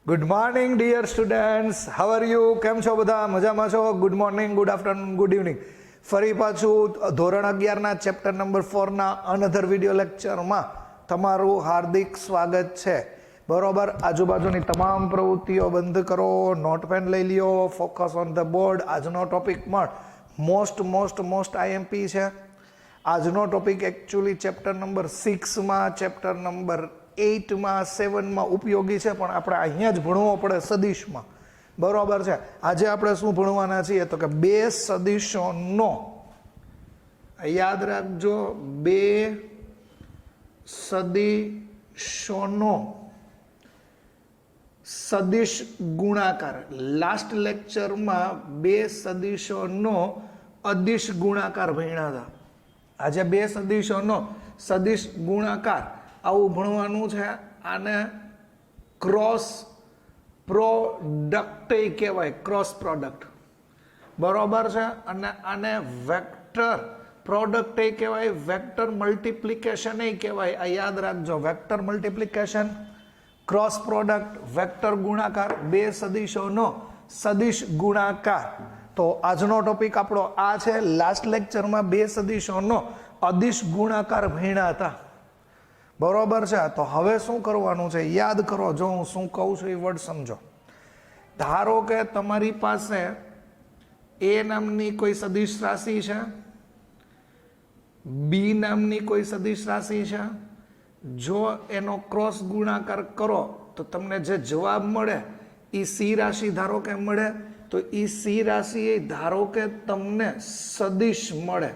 Good morning dear students, how are you? કેમ છો બધા? મજામાં છો? Good morning, good afternoon, good evening. ફરી પાછું ધોરણ 11ના ચેપ્ટર નંબર 4ના અનધર વિડીયો લેક્ચરમાં તમારું હાર્દિક સ્વાગત છે. બરોબર, આજુબાજુની તમામ પ્રવૃત્તિઓ બંધ કરો, નોટ પેન લઈ લ્યો, ફોકસ ઓન ધ બોર્ડ. આજનો ટોપિક પણ મોસ્ટ આઈએમપી છે. આજનો ટોપિક એકચ્યુઅલી ચેપ્ટર નંબર 6માં, ચેપ્ટર નંબર 8માં, 7માં ઉપયોગી છે, પણ આપણે અહીંયા જ ભણવો પડે સદિશમાં. બરોબર છે. આજે આપણે શું ભણવાના છીએ તો કે બે સદિશોનો, યાદ રાખજો, બે સદિશોનો સદિશ ગુણાકાર. લાસ્ટ લેક્ચરમાં બે સદિશોનો અદિશ ગુણાકાર ભણ્યા હતા. આજે બે સદિશોનો સદિશ ગુણાકાર આવું ભણવાનું છે. આને ક્રોસ પ્રોડક્ટ કહેવાય, ક્રોસ પ્રોડક્ટ. બરોબર છે. અને આને વેક્ટર પ્રોડક્ટ કહેવાય, વેક્ટર મલ્ટિપ્લિકેશન કહેવાય. આ યાદ રાખજો, vector multiplication, cross product, vector ગુણાકાર, બે સદિશોનો સદિશ ગુણાકાર. તો આજનો ટોપિક આપણો આ છે. લાસ્ટ લેક્ચરમાં બે સદિશોનો અદિશ ગુણાકાર ભણ્યા હતા. બરોબર છે. તો હવે શું કરવાનું છે યાદ કરો. જો હું શું કહું છું એ વર્ડ સમજો. ધારો કે તમારી પાસે એ નામની કોઈ સદિશ રાશિ છે, બી નામની કોઈ સદિશ રાશિ છે. જો એનો ક્રોસ ગુણાકાર કરો તો તમને જે જવાબ મળે એ સી રાશિ ધારો કે મળે, તો એ સી રાશિ એ ધારો કે તમને સદિશ મળે.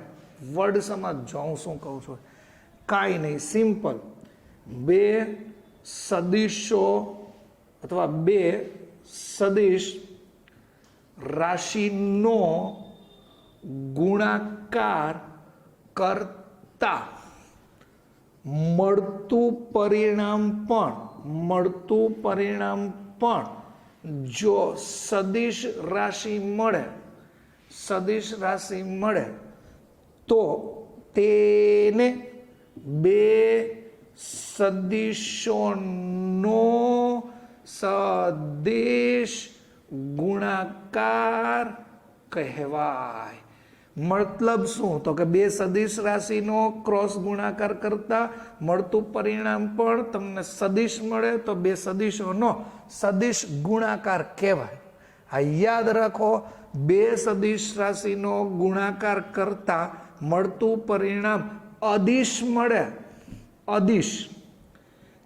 વર્ડ સમજો હું શું કહું છું. કાંઈ નહીં, સિમ્પલ. બે સદિશો અથવા બે સદિશ રાશિનો ગુણાકાર કરતા મળતું પરિણામ પણ જો સદિશ રાશિ મળે તો તેને બે સદિશોનો સદિશ ગુણાકાર કહેવાય. મતલબ શું? તો કે બે સદિશ રાશિનો ક્રોસ ગુણાકાર કરતા મળતું પરિણામ પણ તમને સદિશ મળે તો બે સદિશોનો સદિશ ગુણાકાર કહેવાય. આ યાદ રાખો, બે સદિશ રાશિનો ગુણાકાર કરતા મળતું પરિણામ અદિશ મળે, અદિશ,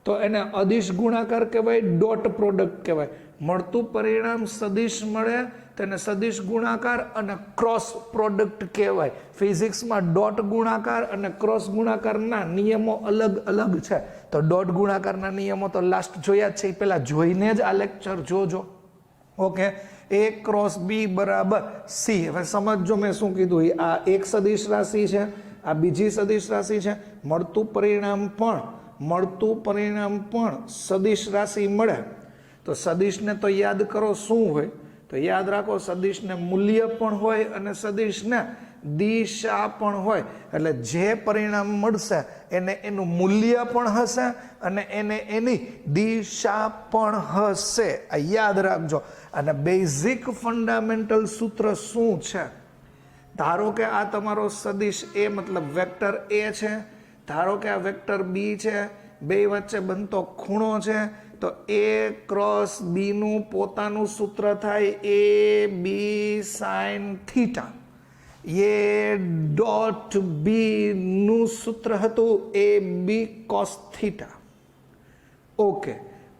તો એને અદિશ ગુણાકાર કહેવાય, ડોટ પ્રોડક્ટ કહેવાય. મળતું પરિણામ સદિશ મળે તેને સદિશ ગુણાકાર અને ક્રોસ પ્રોડક્ટ કહેવાય. ફિઝિક્સમાં ડોટ ગુણાકાર અને ક્રોસ ગુણાકારના નિયમો અલગ અલગ છે. તો ડોટ ગુણાકારના નિયમો તો લાસ્ટ જોયા જ છે, એ પહેલા જોઈને જ આ લેક્ચર જોજો. ઓકે, એ ક્રોસ બી બરાબર સી. હવે સમજો મેં શું કીધું. આ એક સદિશ રાશિ છે, આ બીજી સદિશ રાશિ છે. મળતું પરિણામ પણ સદિશ રાશિ મળે તો સદિશને તો યાદ કરો શું હોય. તો યાદ રાખો, સદિશને મૂલ્ય પણ હોય અને સદિશને દિશા પણ હોય. એટલે જે પરિણામ મળશે એને એનું મૂલ્ય પણ હશે અને એને એની દિશા પણ હશે. આ યાદ રાખજો. અને બેઝિક ફંડામેન્ટલ સૂત્ર શું છે? ધારો કે આ તમારો સદિશ એ મતલબ વેક્ટર એ છે, ધારો કે આ વેક્ટર બી છે, બે વચ્ચે બનતો ખૂણો છે, તો એ ક્રોસ બી નું પોતાનું સૂત્ર થાય A B sine theta. A dot B નું સૂત્ર હતું A B cos theta. Okay,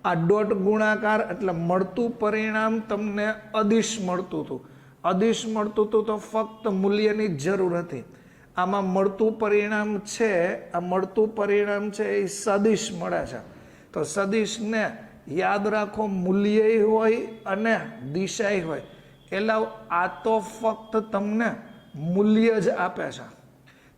આ ડોટ ગુણાકાર એટલે મળતું પરિણામ તમને અદિશ મળતું હતું. અદિશ મળતું હતું તો ફક્ત મૂલ્યની જ જરૂર હતી. આમાં મળતું પરિણામ છે, આ મળતું પરિણામ છે એ સદિશ મળે છે. તો સદિશને યાદ રાખો, મૂલ્ય હોય અને દિશા હોય. એટલે આ તો ફક્ત તમને મૂલ્ય જ આપે છે.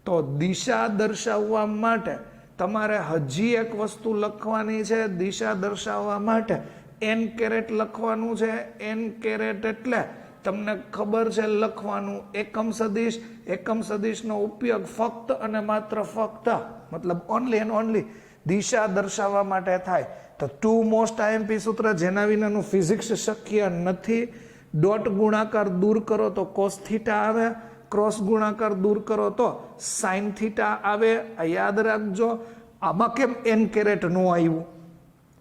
તો દિશા દર્શાવવા માટે તમારે હજી એક વસ્તુ લખવાની છે. દિશા દર્શાવવા માટે એન કેરેટ લખવાનું છે. એન કેરેટ એટલે તમને ખબર છે લખવાનું એકમ સદિશ. એકમ સદિશનો ઉપયોગ ફક્ત અને માત્ર ફક્ત, મતલબ ઓનલી એન્ડ ઓનલી દિશા દર્શાવવા માટે થાય. તો 2 મોસ્ટ આઈએમપી સૂત્ર જેના વિનાનું ફિઝિક્સ શક્ય નથી. ડોટ ગુણાકાર દૂર કરો તો કોસ થીટા આવે, ક્રોસ ગુણાકાર દૂર કરો તો સાઇન થીટા આવે. આ યાદ રાખજો. આમાં કેમ n કેરેટ ન આવ્યું?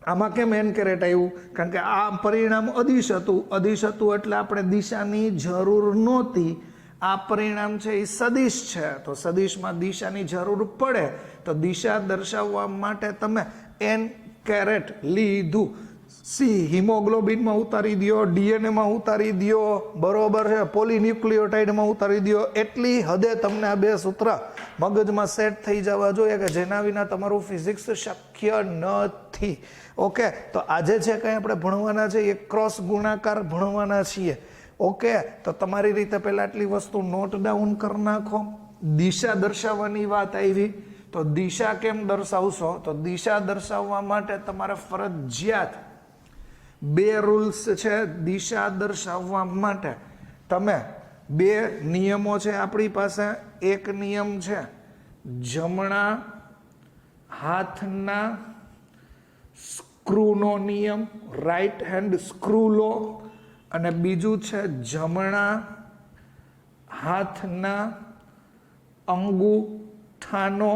આમાં કેમ n કેરેટ આવ્યું? કારણ કે આ પરિણામ અદિશ હતું. અદિશ હતું એટલે આપણે દિશાની જરૂર નહોતી. આ પરિણામ છે એ સદિશ છે, તો સદિશમાં દિશાની જરૂર પડે તો દિશા દર્શાવવા માટે તમે n કેરેટ લીધું. સી હિમોગ્લોબિનમાં ઉતારી દો, ડીએનએમાં ઉતારી દો, બરોબર છે, પોલીન્યુક્લિયોટાઇડમાં ઉતારી દો. એટલી હદે તમને આ બે સૂત્ર મગજમાં સેટ થઈ જવા જોઈએ કે જેના વિના તમારું ફિઝિક્સ શક્ય નથી. ઓકે, તો આજે જે કંઈ આપણે ભણવાના છે એ ક્રોસ ગુણાકાર ભણવાના છીએ. ઓકે, તો તમારી રીતે પહેલાં આટલી વસ્તુ નોટ ડાઉન કરી નાખો. દિશા દર્શાવવાની વાત આવી, તો દિશા કેમ દર્શાવશો? તો દિશા દર્શાવવા માટે તમારે ફરજિયાત 2 રૂલ્સ છે. દિશા દર્શાવવા માટે તમે 2 નિયમો છે આપણી પાસે. એક નિયમ છે જમણા હાથના સ્ક્રૂનો નિયમ, રાઈટ હેન્ડ સ્ક્રૂ લો, અને બીજું છે જમણા હાથના અંગૂઠાનો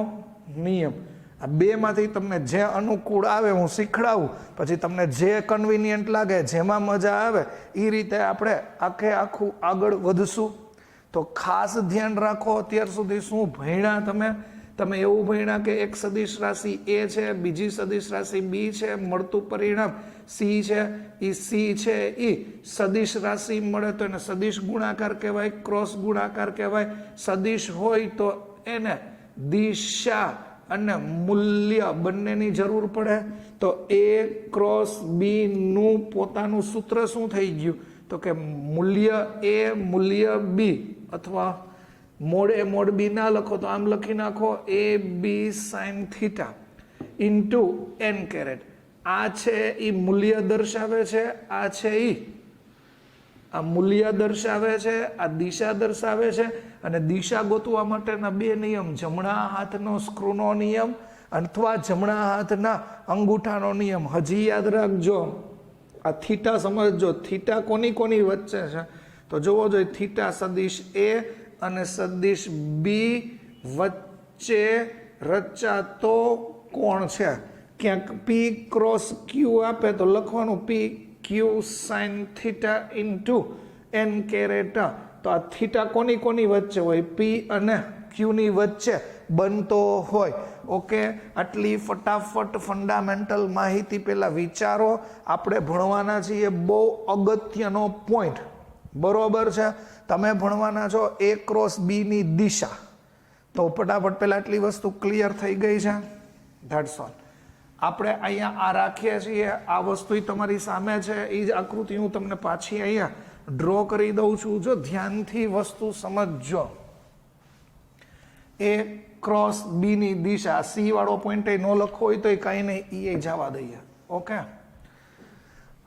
નિયમ. આ બેમાંથી તમને જે અનુકૂળ આવે હું શીખડાવું, પછી તમને જે કન્વિનિયન્ટ લાગે, જેમાં મજા આવે એ રીતે આપણે આખું આગળ વધશું. તો ખાસ ધ્યાન રાખો, અત્યાર સુધી શું ભણ્યા તમે એવું ભણ્યા કે એક સદિશ રાશિ એ છે, બીજી સદિશ રાશિ બી છે, મળતું પરિણામ સી છે. એ સી છે એ સદિશ રાશિ મળે તો એને સદિશ ગુણાકાર કહેવાય, ક્રોસ ગુણાકાર કહેવાય. સદિશ હોય તો એને દિશા અને મૂલ્ય બંનેની જરૂર પડે. તો એ ક્રોસ બી નું પોતાનું સૂત્ર શું થઈ ગયું? તો કે મૂલ્ય એ મૂલ્ય બી, અથવા મોડ બી ના લખો તો આમ લખી નાખો A B sine theta into n caret. આ છે એ મૂલ્ય દર્શાવે છે, આ છે એ આ મૂલ્ય દર્શાવે છે, આ દિશા દર્શાવે છે. અને દિશા ગોતવા માટેના 2 નિયમ, જમણા હાથનો સ્ક્રૂનો નિયમ અથવા જમણા હાથના અંગૂઠાનો નિયમ. હજી યાદ રાખજો, આ થીટા સમજજો. થીટા કોની વચ્ચે છે? તો જોવો જોઈએ, થીટા સદિશ એ અને સદિશ બી વચ્ચે રચાતો કોણ છે. ક્યાંક પી ક્રોસ ક્યુ આપે તો લખવાનું P Q sine theta into n caret. તો આ થીટા કોની વચ્ચે હોય? પી અને ક્યુની વચ્ચે બનતો હોય. ઓકે, આટલી ફટાફટ ફંડામેન્ટલ માહિતી પહેલાં વિચારો. આપણે ભણવાના છીએ બહુ અગત્યનો પોઈન્ટ, બરોબર છે? તમે ભણવાના છો એ ક્રોસ બીની દિશા. તો ફટાફટ પહેલાં આટલી વસ્તુ ક્લિયર થઈ ગઈ છે. That's all. આપણે અહીંયા આ રાખીએ છીએ. આ વસ્તુ તમારી સામે છે, એ જ આકૃતિ હું તમને પાછી અહીંયા ડ્રો કરી દઉં છું. જો ધ્યાનથી વસ્તુ સમજજો. એ ક્રોસ બીની દિશા, સી વાળો પોઈન્ટ ન લખવો હોય તો એ કાંઈ નહીં, એ જવા દઈએ. ઓકે,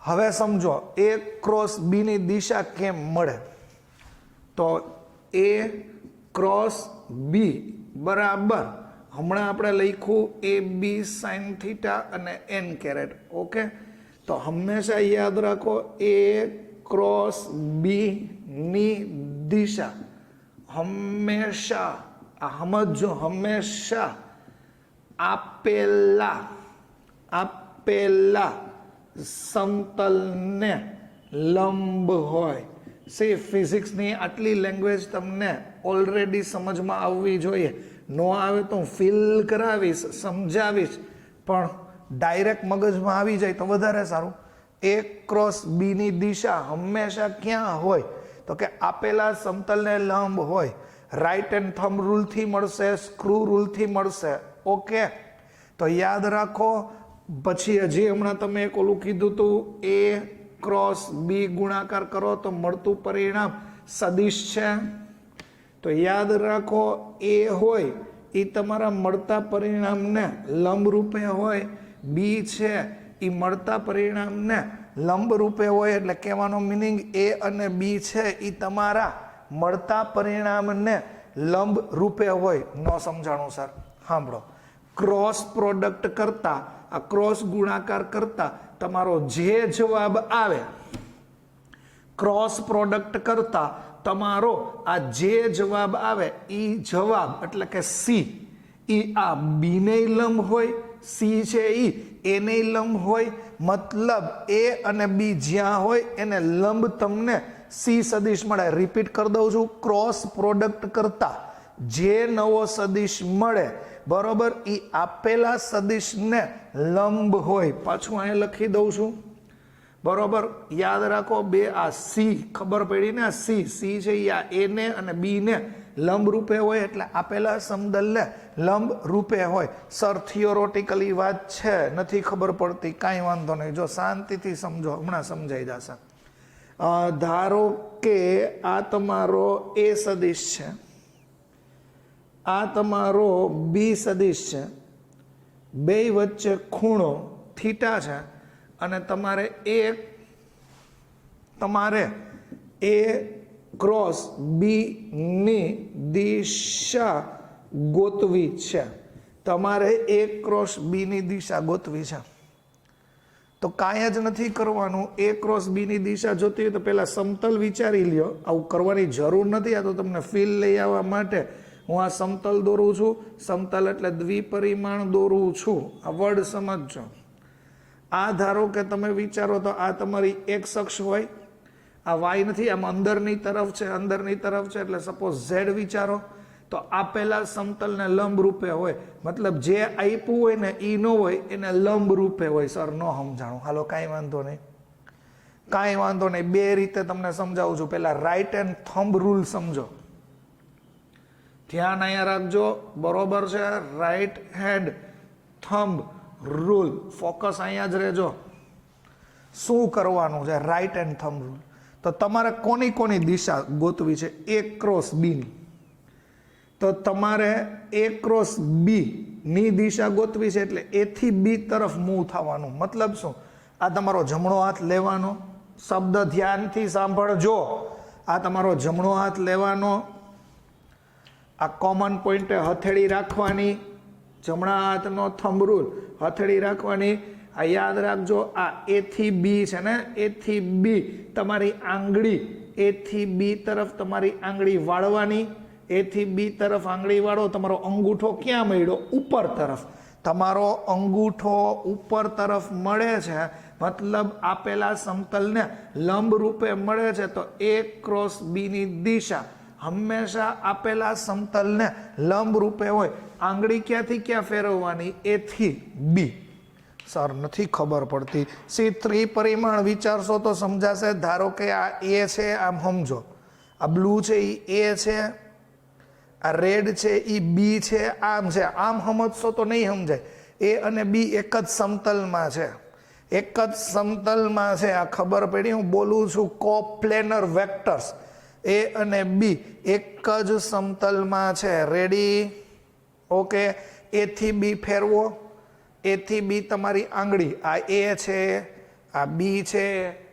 હવે સમજો એ ક્રોસ બીની દિશા કેમ મળે. તો એ ક્રોસ બી બરાબર, હમણાં આપણે લખ્યું એ બી સાઇન થીટા અને n કેરેટ. ઓકે, તો હંમેશા યાદ રાખો એ ક્રોસ બી ની દિશા હંમેશા, આ સમજો, હંમેશા આપેલા સમતલને લંબ હોય. સી ફિઝિક્સની આટલી લેંગ્વેજ તમને ઓલરેડી સમજમાં આવવી જોઈએ. નો આવે તો હું ફીલ કરાવીશ, સમજાવીશ, પણ ડાયરેક્ટ મગજમાં આવી જાય તો વધારે સારું. એ ક્રોસ બીની દિશા હંમેશા ક્યાં હોય? તો કે આપેલા સમતલને લંબ હોય. રાઈટ એન્ડ થંબ રૂલથી મળશે, સ્ક્રૂ રૂલથી મળશે. ઓકે, તો યાદ રાખો. પછી હજી હમણાં તમે એક ઓલું કીધું હતું, એ ક્રોસ બી ગુણાકાર કરો તો મળતું પરિણામ સદિશ છે. તો યાદ રાખો, એ હોય એ તમારા મળતા પરિણામને લંબ રૂપે હોય, બી છે એ મળતા પરિણામને લંબ રૂપે હોય. એટલે કહેવાનો મિનિંગ એ અને બી છે એ તમારા મળતા પરિણામને લંબ રૂપે હોય. ન સમજાણું સર, સાંભળો. ક્રોસ પ્રોડક્ટ કરતા, આ ક્રોસ ગુણાકાર કરતા તમારો જે જવાબ આવે, ક્રોસ પ્રોડક્ટ કરતા તમારો આ જે જવાબ આવે એ જવાબ એટલે કે સી એ આ બી ને લંબ હોય, સી છે એ ને લંબ હોય, મતલબ એ અને બી જ્યાં હોય એને લંબ તમને સી સદિશ મળે. રિપીટ કરી દઉં છું, ક્રોસ પ્રોડક્ટ કરતા જે નવો સદિશ મળે બરોબર એ આપેલા સદિશને લંબ હોય. પાછું અહીંયા લખી દઉં છું બરોબર. યાદ રાખો બે આ સી ખબર પડી ને, આ સી છે આ એ ને અને બી ને લંબ રૂપે હોય એટલે આપેલા સમદલને લંબ રૂપે હોય. સર થિયોરોટિકલી વાત છે, નથી ખબર પડતી, કાંઈ વાંધો નહીં, જો શાંતિથી સમજો હમણાં સમજાઈ જશે. ધારો કે આ તમારો એ સદિશ છે, આ તમારો બી સદિશ છે, બે વચ્ચે ખૂણો થીટા છે અને તમારે એ ક્રોસ બી ની દિશા ગોતવી છે. તમારે એ ક્રોસ બી ની દિશા ગોતવી છે તો કાંઈ જ નથી કરવાનું. એ ક્રોસ બી ની દિશા જોતી હોય તો પહેલા સમતલ વિચારી લ્યો. આવું કરવાની જરૂર નથી, આ તો તમને ફીલ લઈ આવવા માટે હું આ સમતલ દોરું છું. સમતલ એટલે દ્વિપરિમાણ દોરું છું, આ વર્ડ સમજજો. આ ધારો કે તમે વિચારો તો આ તમારી એક્સ અક્ષ હોય, આ વાય નથી, આમ અંદરની તરફ છે, અંદરની તરફ છે એટલે સપોઝ ઝેડ વિચારો તો આપેલા સમતલને લંબ રૂપે હોય, મતલબ જે આપ્યું હોય ને એ ન હોય એને લંબ રૂપે હોય. સર ન સમજાણું, હાલો કાંઈ વાંધો નહીં, કાંઈ વાંધો નહીં. બે રીતે તમને સમજાવું છું. પહેલા રાઈટ હેન્ડ થંબ રૂલ સમજો, ધ્યાન અહીંયા રાખજો બરોબર છે. Right hand thumb rule, focus અહીંયા જ રહેજો. શું કરવાનું છે? Right hand thumb rule. તો તમારે કોની કોની દિશા ગોતવી છે? એ ક્રોસ બી ની. તો તમારે એ ક્રોસ બી ની દિશા ગોતવી છે એટલે એ થી બી તરફ મૂવ થવાનું. મતલબ શું? આ તમારો જમણો હાથ લેવાનો, શબ્દ ધ્યાનથી સાંભળજો. આ તમારો જમણો હાથ લેવાનો, આ કોમન પોઈન્ટે હથેળી રાખવાની, જમણા હાથનો થંબ રૂલ, હથેળી રાખવાની. આ યાદ રાખજો, આ એ થી બી છે ને, એ થી બી તમારી આંગળી, એ થી બી તરફ તમારી આંગળી વાળવાની. એ થી બી તરફ આંગળી વાળો, તમારો અંગૂઠો ક્યાં મળ્યો? ઉપર તરફ. તમારો અંગૂઠો ઉપર તરફ મળે છે મતલબ આપેલા સમતલને લંબ રૂપે મળે છે. તો એ ક્રોસ બી ની દિશા હંમેશા આપેલા સમતલને લંબ રૂપે હોય. આંગળી ક્યાંથી ક્યાં ફેરવવાની? એ થી બી. સર નથી ખબર પડતી. સી ત્રિપરિમાણ વિચારશો તો સમજાશે. ધારો કે આ એ છે, આમ સમજો, આ બ્લુ છે એ છે, આ રેડ છે એ બી છે, આમ છે, આમ સમજશો તો નહીં સમજાય. એ અને બી એક જ સમતલમાં છે, એક જ સમતલમાં છે. આ ખબર પડી? હું બોલું છું કોપ્લેનર વેક્ટર્સ. એ અને બી એક જ સમતલમાં છે. રેડી? ઓકે. એ થી બી ફેરવો, એ થી બી તમારી આંગળી, આ એ છે, આ બી છે,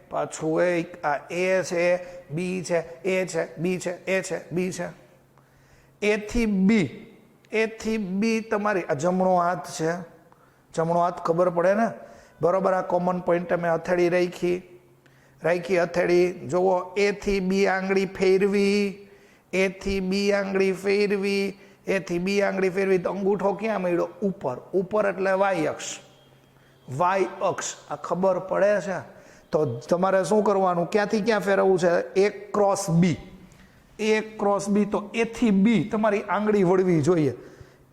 પાછું આ એ છે, બી છે, એ છે, બી છે, એ છે, બી છે. એ થી બી, એ થી બી તમારી આ જમણો હાથ છે, જમણો હાથ ખબર પડે ને બરોબર. આ કોમન પોઈન્ટ મેં હથેળી રાખી હથેળી. જુઓ, એ થી બી આંગળી ફેરવી, એ થી બી આંગળી ફેરવી, એ થી બી આંગળી ફેરવી તો અંગૂઠો ક્યાં મળ્યો? ઉપર. ઉપર એટલે વાય અક્ષ, વાય અક્ષ. આ ખબર પડે છે? તો તમારે શું કરવાનું? ક્યાંથી ક્યાં ફેરવવું છે? એક ક્રોસ બી, એ ક્રોસ બી. તો એ થી બી તમારી આંગળી વળવી જોઈએ.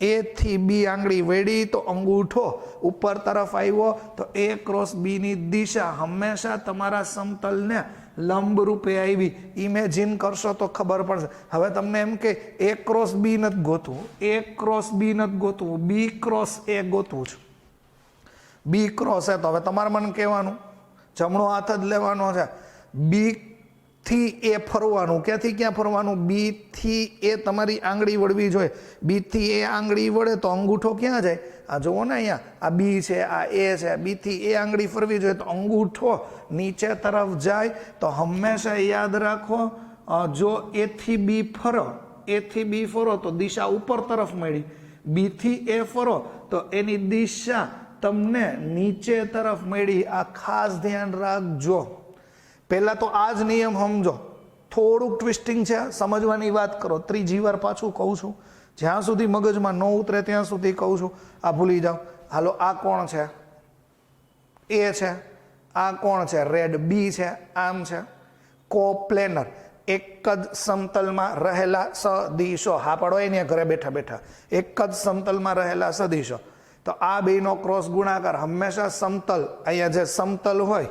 એ થી બી આંગળી વળી તો અંગૂઠો ઉપર તરફ આવ્યો. તો એ ક્રોસ બી ની દિશા હંમેશા તમારા સમતલને લંબ રૂપે આવી. ઇમેજિન કરશો તો ખબર પડશે. હવે તમને એમ કે એ ક્રોસ બી નથી ગોતવું, એ ક્રોસ બી નથી ગોતવું, બી ક્રોસ એ ગોતવું છે. બી ક્રોસ એ તો હવે તમારે મને કહેવાનું, જમણો હાથ જ લેવાનો છે. બી થી એ ફરવાનું. ક્યાંથી ક્યાં ફરવાનું? બી થી એ તમારી આંગળી વળવી જોઈએ. બી થી એ આંગળી વળે તો અંગૂઠો ક્યાં જાય? આ જુઓ ને અહીંયા, આ બી છે, આ એ છે, બી થી એ આંગળી ફરવી જોઈએ તો અંગૂઠો નીચે તરફ જાય. તો હંમેશા યાદ રાખો, જો એ થી બી ફરો, એ થી બી ફરો તો દિશા ઉપર તરફ મળી. બી થી એ ફરો તો એની દિશા તમને નીચે તરફ મળી. આ ખાસ ધ્યાન રાખજો. પહેલા તો આ જ નિયમ સમજો. થોડુંક ટ્વિસ્ટિંગ છે, સમજવાની વાત કરો. ત્રીજી વાર પાછું કહું છું, જ્યાં સુધી મગજમાં ન ઉતરે ત્યાં સુધી કહું છું. આ ભૂલી જાઓ. હાલો, આ કોણ છે? એ છે. આ કોણ છે? રેડ. બી છે. આમ છે. કોપ્લેનર, એક જ સમતલમાં રહેલા સદિશો. હા પાડો એને ઘરે બેઠા બેઠા. એક જ સમતલમાં રહેલા સદિશો. તો આ બેનો ક્રોસ ગુણાકાર હંમેશા સમતલ, અહીંયા જે સમતલ હોય,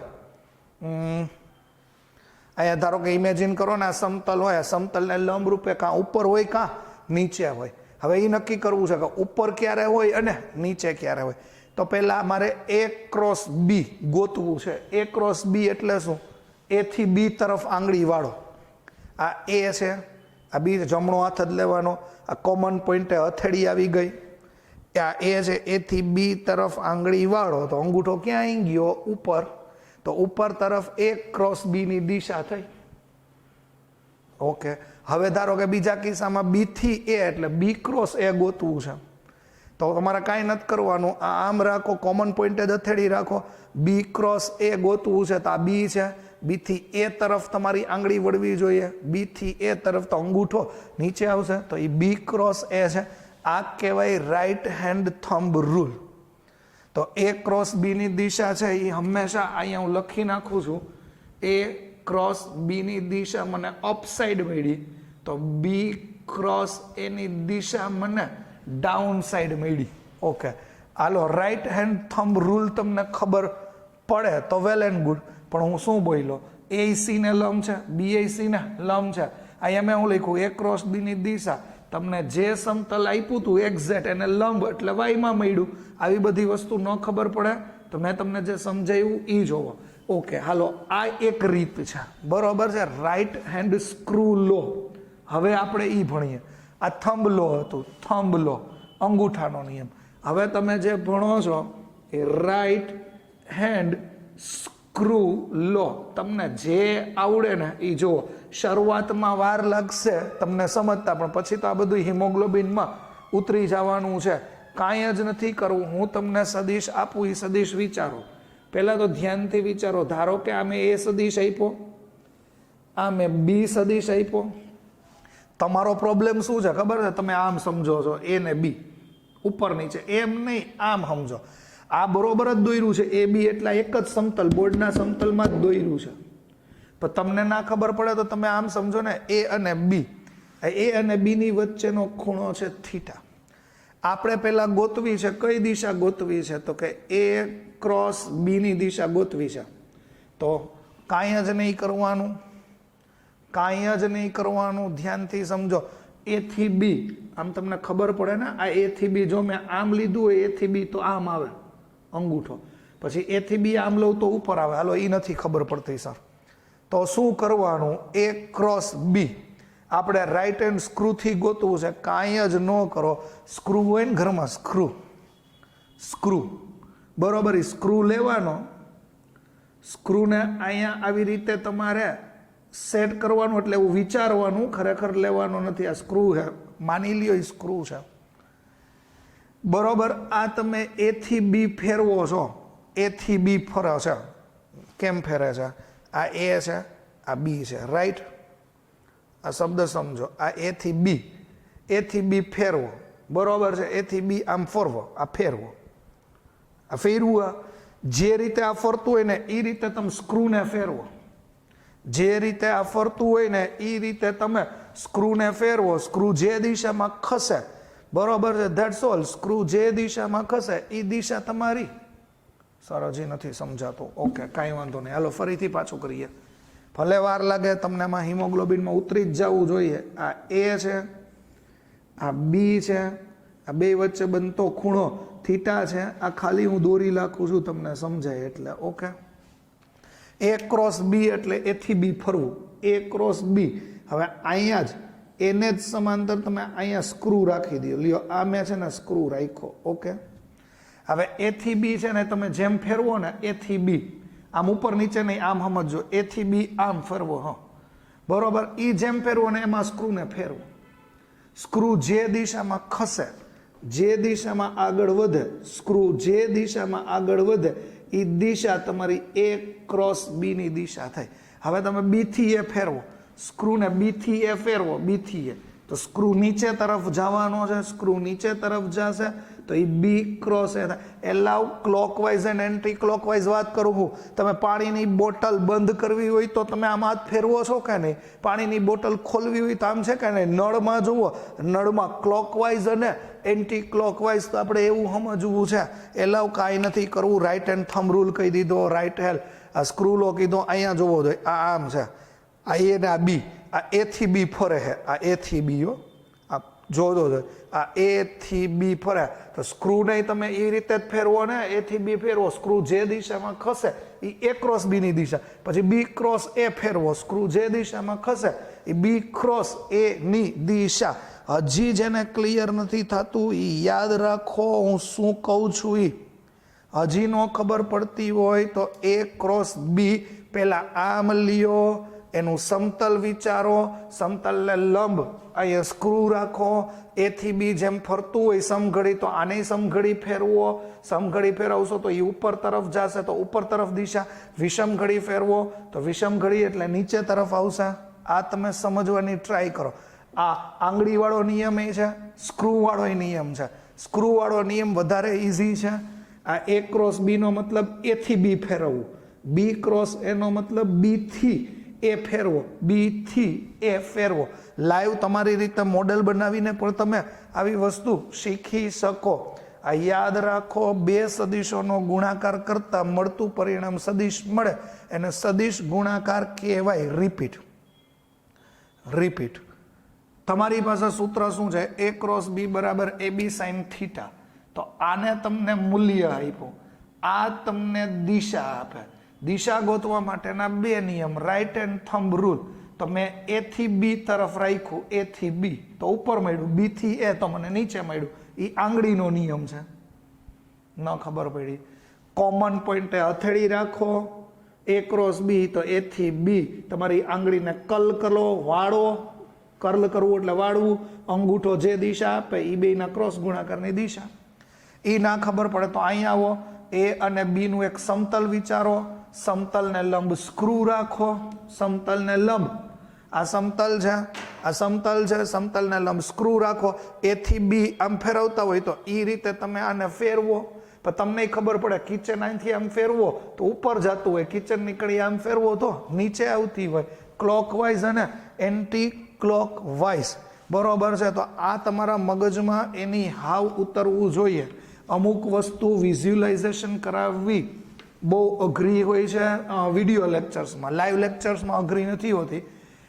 અહીંયા ધારો કે ઇમેજિન કરો ને, આ સમતલ હોય, આ સમતલને લંબ રૂપે કાં ઉપર હોય કાં નીચે હોય. હવે એ નક્કી કરવું છે કે ઉપર ક્યારે હોય અને નીચે ક્યારે હોય. તો પહેલાં મારે એ ક્રોસ બી ગોતવું છે. એ ક્રોસ બી એટલે શું? એ થી બી તરફ આંગળી વાળો. આ એ છે, આ બી જમણો હાથ જ લેવાનો. આ કોમન પોઈન્ટે હથેળી આવી ગઈ. આ એ છે, એ થી બી તરફ આંગળી વાળો તો અંગૂઠો ક્યાં આવી ગયો? ઉપર. તો ઉપર તરફ એ ક્રોસ બી ની દિશા થઈ. ઓકે, હવે ધારો કે બીજા કિસ્સામાં બી થી એ એટલે બી ક્રોસ એ ગોતવું છે. તો તમારે કાંઈ નથી કરવાનું. આ આમ રાખો, કોમન પોઈન્ટે જ હથેળી રાખો. બી ક્રોસ એ ગોતવું છે તો આ બી છે. બી થી એ તરફ તમારી આંગળી વળવી જોઈએ. બી થી એ તરફ તો અંગૂઠો નીચે આવશે, તો એ બી ક્રોસ એ છે. આ કહેવાય રાઈટ હેન્ડ થંબ રૂલ. તો એ ક્રોસ બી ની દિશા છે એ હંમેશા અહીંયા હું લખી નાખું છું. એ ક્રોસ બી ની દિશા મને અપસાઇડ મળી, તો બી ક્રોસ એની દિશા મને ડાઉન સાઈડ મળી. ઓકે, હાલો, રાઈટ હેન્ડ થંબ રૂલ તમને ખબર પડે તો વેલ એન્ડ ગુડ. પણ હું શું બોલ્યો? એ સી ને લંબ છે, બી એ સી ને લંબ છે. અહીંયા મેં હું લખ્યું એ ક્રોસ બી ની દિશા તમને જે સમતલ આપ્યું હતું એક્ઝેક્ટ એને લંબ એટલે વાયમાં મળ્યું. આવી બધી વસ્તુ ન ખબર પડે તો મેં તમને જે સમજાવ્યું એ જોવો. ઓકે, હાલો, આ એક રીત છે, બરોબર છે. રાઈટ હેન્ડ સ્ક્રૂ લો. હવે આપણે એ ભણીએ. આ થંબ લો હતું, થંબ લો, અંગૂઠાનો નિયમ. હવે તમે જે ભણો છો એ રાઈટ હેન્ડ સ્ક્રૂ લો. તમને જે આવડે ને એ જુઓ. શરૂઆતમાં વાર લાગશે તમને સમજતા, પણ પછી તો આ બધું હિમોગ્લોબિનમાં ઉતરી જવાનું છે. કાંઈ જ નથી કરવું. હું તમને સદિશ આપું, એ સદિશ વિચારો. પહેલાં તો ધ્યાનથી વિચારો. ધારો કે આ મેં એ સદિશ આપ્યો, આ મેં બી સદિશ આપ્યો. તમારો પ્રોબ્લેમ શું છે ખબર છે? તમે આમ સમજો છો એ ને બી, ઉપર નીચે. એમ નહીં, આમ સમજો. આ બરોબર જ દોર્યું છે. એ બી એટલે એક જ સમતલ, બોર્ડના સમતલમાં જ દોર્યું છે. પણ તમને ના ખબર પડે તો તમે આમ સમજો ને, એ અને બી. એ અને બી ની વચ્ચેનો ખૂણો છે થીટા. આપણે પહેલા ગોતવી છે. કઈ દિશા ગોતવી છે? તો કે એ ક્રોસ બી ની દિશા ગોતવી છે. તો કાંઈ જ નહીં કરવાનું, કાંઈ જ નહીં કરવાનું. ધ્યાનથી સમજો. એ થી બી, આમ તમને ખબર પડે ને, આ એ થી બી જો મેં આમ લીધું હોય, એ થી બી તો આમ આવે અંગૂઠો. પછી એ થી બી આમ લઉં તો ઉપર આવે. હાલો, એ નથી ખબર પડતી સર. તો શું કરવાનું? એ ક્રોસ બી આપણે રાઈટ હેન્ડ સ્ક્રૂથી ગોતવું છે. કાંઈ જ ન કરો. સ્ક્રૂ હોય ને ઘરમાં, સ્ક્રૂ બરોબર. સ્ક્રૂ લેવાનો, સ્ક્રૂને અહીંયા આવી રીતે તમારે સેટ કરવાનું. એટલે એવું વિચારવાનું, ખરેખર લેવાનું નથી. આ સ્ક્રૂ છે, માની લ્યો એ સ્ક્રૂ છે, બરોબર. આ તમે એ થી બી ફેરવો છો. એ થી બી ફરે છે. કેમ ફેરે છે? આ એ છે, આ બી છે, રાઈટ. આ શબ્દ સમજો. આ એ થી બી, એ થી બી ફેરવો, બરોબર છે. એ થી બી આમ ફરવો, આ ફેરવો, આ ફેરવું. જે રીતે આ ફરતું હોય ને એ રીતે તમે સ્ક્રૂને ફેરવો. જે રીતે આ ફરતું હોય ને એ રીતે તમે સ્ક્રૂને ફેરવો. સ્ક્રૂ જે દિશામાં ખસે, બરોબર છે, ધેટ્સ ઓલ. સ્ક્રૂ જે દિશામાં ખસે એ દિશા તમારી. સરજી નથી સમજાતું. ઓકે, કાંઈ વાંધો નહીં. હાલો, ફરીથી પાછું કરીએ. ભલે વાર લાગે તમને, આમાં હિમોગ્લોબિનમાં ઉતરી જ જવું જોઈએ. આ એ છે, આ બી છે, આ બે વચ્ચે બનતો ખૂણો થીટા છે. આ ખાલી હું દોરી નાખું છું તમને સમજાય એટલે. ઓકે, એ ક્રોસ બી એટલે એ થી બી ફરવું. એ ક્રોસ બી. હવે અહીંયા જ એને જ સમાંતર તમે અહીંયા સ્ક્રૂ રાખી દો. લ્યો, આ મેં છે ને સ્ક્રૂ રાખ્યો. ઓકે, હવે એ થી બી છે ને તમે જેમ ફેરવો ને, એ થી બી આમ ઉપર નીચે નહીં, આમ સમજો. એ થી બી આમ ફેરવો. હા, બરોબર. એ જેમ ફેરવો ને એમાં સ્ક્રૂને ફેરવો. સ્ક્રૂ જે દિશામાં ખસે, જે દિશામાં આગળ વધે સ્ક્રૂ જે દિશામાં આગળ વધે એ દિશા તમારી A ક્રોસ B ની દિશા થાય. હવે તમે B થી A ફેરવો, સ્ક્રૂને B થી A ફેરવો, B થી A, તો સ્ક્રૂ નીચે તરફ જવાનો છે, સ્ક્રૂ નીચે તરફ જશે તો એ B ક્રોસ A થાય. એલાવ ક્લોકવાઇઝ એન્ડ એન્ટી ક્લોકવાઇઝ વાત કરું હું. તમે પાણીની બોટલ બંધ કરવી હોય તો તમે આમ હાથ ફેરવો છો કે નહીં? પાણીની બોટલ ખોલવી હોય તો આમ છે કે નહીં? નળમાં જુઓ, નળમાં ક્લોકવાઇઝ અને એન્ટી ક્લોકવાઇઝ તો આપણે એવું સમજવું છે. એલાવ કાંઈ નથી કરવું. રાઇટ હેન્ડ થંબ રૂલ કહી દીધો, રાઇટ હેન્ડ આ સ્ક્રૂ લો કીધો. અહીંયા જોવો જોઈએ, આ આમ છે, આ A ને આ B, આ A થી B ફરે છે, આ A થી B હો, આ જોજો જોઈએ, આ A થી B ફરે તો સ્ક્રૂ નહીં તમે એ રીતે જ ફેરવો ને, A થી B ફેરવો, સ્ક્રૂ જે દિશામાં ખસે એ A ક્રોસ B ની દિશા, પછી B ક્રોસ A ફેરવો, સ્ક્રૂ જે દિશામાં ખસે એ B ક્રોસ A ની દિશા. હજી જેને ક્લિયર નથી થતું એ યાદ રાખો હું શું કહું છું. એ હજી નો ખબર પડતી હોય તો A ક્રોસ B પહેલા આમ લ્યો, એનું સમતલ વિચારો, સમતલને લંબ અહીંયા સ્ક્રૂ રાખો, A થી B જેમ ફરતું હોય સમઘડી તો આને સમઘડી ફેરવો, સમઘડી ફેરવશો તો એ ઉપર તરફ જશે તો ઉપર તરફ દિશા, વિષમ ઘડી ફેરવો તો વિષમ ઘડી એટલે નીચે તરફ આવશે. આ તમે સમજવાની ટ્રાય કરો. આ આંગળીવાળો નિયમ એ છે, સ્ક્રૂવાળો નિયમ છે. સ્ક્રૂવાળો નિયમ વધારે ઇઝી છે. આ A ક્રોસ B નો મતલબ A થી B ફેરવવું, B ક્રોસ A નો મતલબ B થી A ફેરવો, B થી A ફેરવો. લાઈવ તમારી રીતે મોડેલ બનાવીને પણ તમે આવી વસ્તુ શીખી શકો. આ યાદ રાખો, બે સદિશોનો ગુણાકાર કરતા મળતું પરિણામ સદિશ મળે એને સદિશ ગુણાકાર કહેવાય. Repeat repeat. તમારી પાસે સૂત્ર શું છે? A ક્રોસ B બરાબર AB સાઇન થીટા. તો આને તમને મૂલ્ય આપ્યું, આ તમને દિશા આપે. દિશા ગોતવા માટેના બે નિયમ, રાઇટ હેન્ડ થંબ રૂલ. તો મેં A થી B તરફ રાખ્યું, A થી B તો ઉપર મળ્યું, B થી A તો મને નીચે મળ્યું. એ આંગળીનો નિયમ છે, ન ખબર પડી. કોમન પોઈન્ટે હથેળી રાખો, A ક્રોસ B તો A થી B તમારી આંગળીને કર્લ કરો, વાળો. કર્લ કરવું એટલે વાળવું. અંગૂઠો જે દિશા આપે એ બેના ક્રોસ ગુણાકારની દિશા. એ ના ખબર પડે તો અહીંયા આવો, A અને B નું એક સમતલ વિચારો, સમતલને લંબ સ્ક્રૂ રાખો, સમતલને લંબ આ સમતલ છે, આ સમતલ છે, સમતલને લંબ સ્ક્રૂ રાખો. A થી B આમ ફેરવતા હોય તો એ રીતે તમે આને ફેરવો. પણ તમને ખબર પડે કિચન અહીંથી આમ ફેરવો તો ઉપર જતું હોય, કિચન નીકળી આમ ફેરવો તો નીચે આવતી હોય. ક્લોકવાઇઝ અને એન્ટી ક્લોકવાઇઝ, બરોબર છે. તો આ તમારા મગજમાં એની હાવ ઉતરવું જોઈએ. અમુક વસ્તુ વિઝ્યુલાઇઝેશન કરાવવી બહુ અઘરી હોય છે વિડીયો લેક્ચર્સમાં. લાઈવ લેક્ચર્સમાં અઘરી નથી હોતી.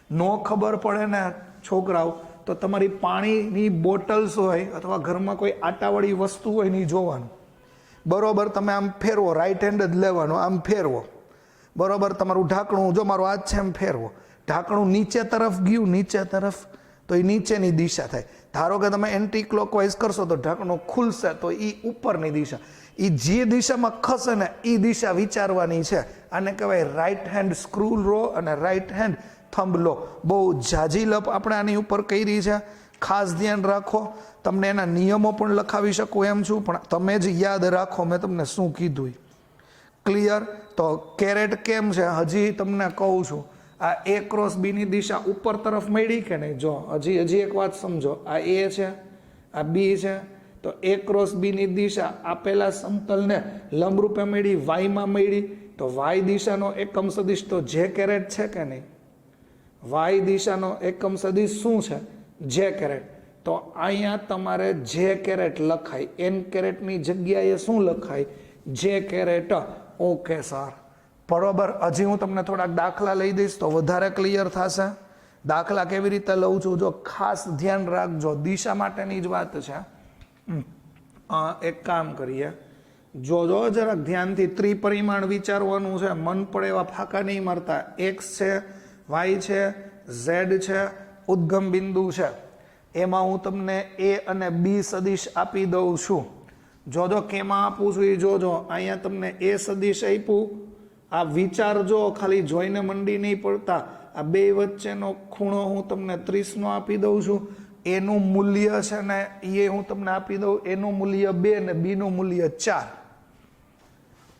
નો ખબર પડે ને છોકરાઓ તો તમારી પાણીની બોટલ્સ હોય અથવા ઘરમાં કોઈ આટાવાળી વસ્તુ હોય નહીં જોવાનું, બરોબર. તમે આમ ફેરવો, રાઈટ હેન્ડ જ લેવાનો, આમ ફેરવો, બરોબર. તમારું ઢાંકણું જો મારો હાથ છે એમ ફેરવો, ઢાંકણું નીચે તરફ ગયું, નીચે તરફ તો એ નીચેની દિશા થાય. ધારો કે તમે એન્ટી ક્લોકવાઇઝ કરશો તો ઢાંકણું ખુલશે તો એ ઉપરની દિશા. એ જે દિશામાં ખસે ને એ દિશા વિચારવાની છે. આને કહેવાય રાઈટ હેન્ડ સ્ક્રૂ લો અને રાઈટ હેન્ડ થંબ લો. બહુ ઝાઝી લપ આપણે આની ઉપર કરી છે, ખાસ ધ્યાન રાખો. તમને એના નિયમો પણ લખાવી શકું એમ છું, પણ તમે જ યાદ રાખો મેં તમને શું કીધું. ક્લિયર? તો કેરેટ કેમ છે હજી તમને કહું છું. આ A ક્રોસ B ની દિશા ઉપર તરફ મળી કે નહીં? જો હજી એક વાત સમજો. આ A છે, આ B છે, તો A ક્રોસ B ની દિશા આપેલા સમતલને લંબરૂપે મળી, વાયમાં મળી. તો વાય દિશાનો એકમ સદિશ તો જે કેરેટ છે કે નહીં? વાય દિશાનો એકમ સદિશ શું છે? જે કેરેટ. તો અહીંયા તમારે જે કેરેટ લખાય, એન કેરેટની જગ્યાએ શું લખાય? જે કેરેટ. ઓકે સર, બરોબર. હજી હું તમને થોડાક દાખલા લઈ દઈશ તો વધારે ક્લિયર થશે. દાખલા કેવી રીતે લઉં છું જો ખાસ ધ્યાન રાખજો, દિશા માટેની જ વાત છે. એક કામ કરીએ, જોજો જરાક ધ્યાનથી. ત્રિપરિમાણ વિચારવાનું છે, મન પડે એવા ફાંકા નહીં મારતા. એક્સ છે, વાય છે, ઝેડ છે, ઉદ્ગમ બિંદુ છે. એમાં હું તમને A અને B સદિશ આપી દઉં છું. જોજો કેમાં આપું છું એ જોજો. અહીંયા તમને A સદિશ આપ્યું, આ વિચારજો, ખાલી જોઈને મંડી નહીં પડતા. આ બે વચ્ચેનો ખૂણો હું તમને 30 નો આપી દઉં છું. એનું મૂલ્ય છે ને એ હું તમને આપી દઉં, એનું મૂલ્ય 2 ને બીનું મૂલ્ય 4,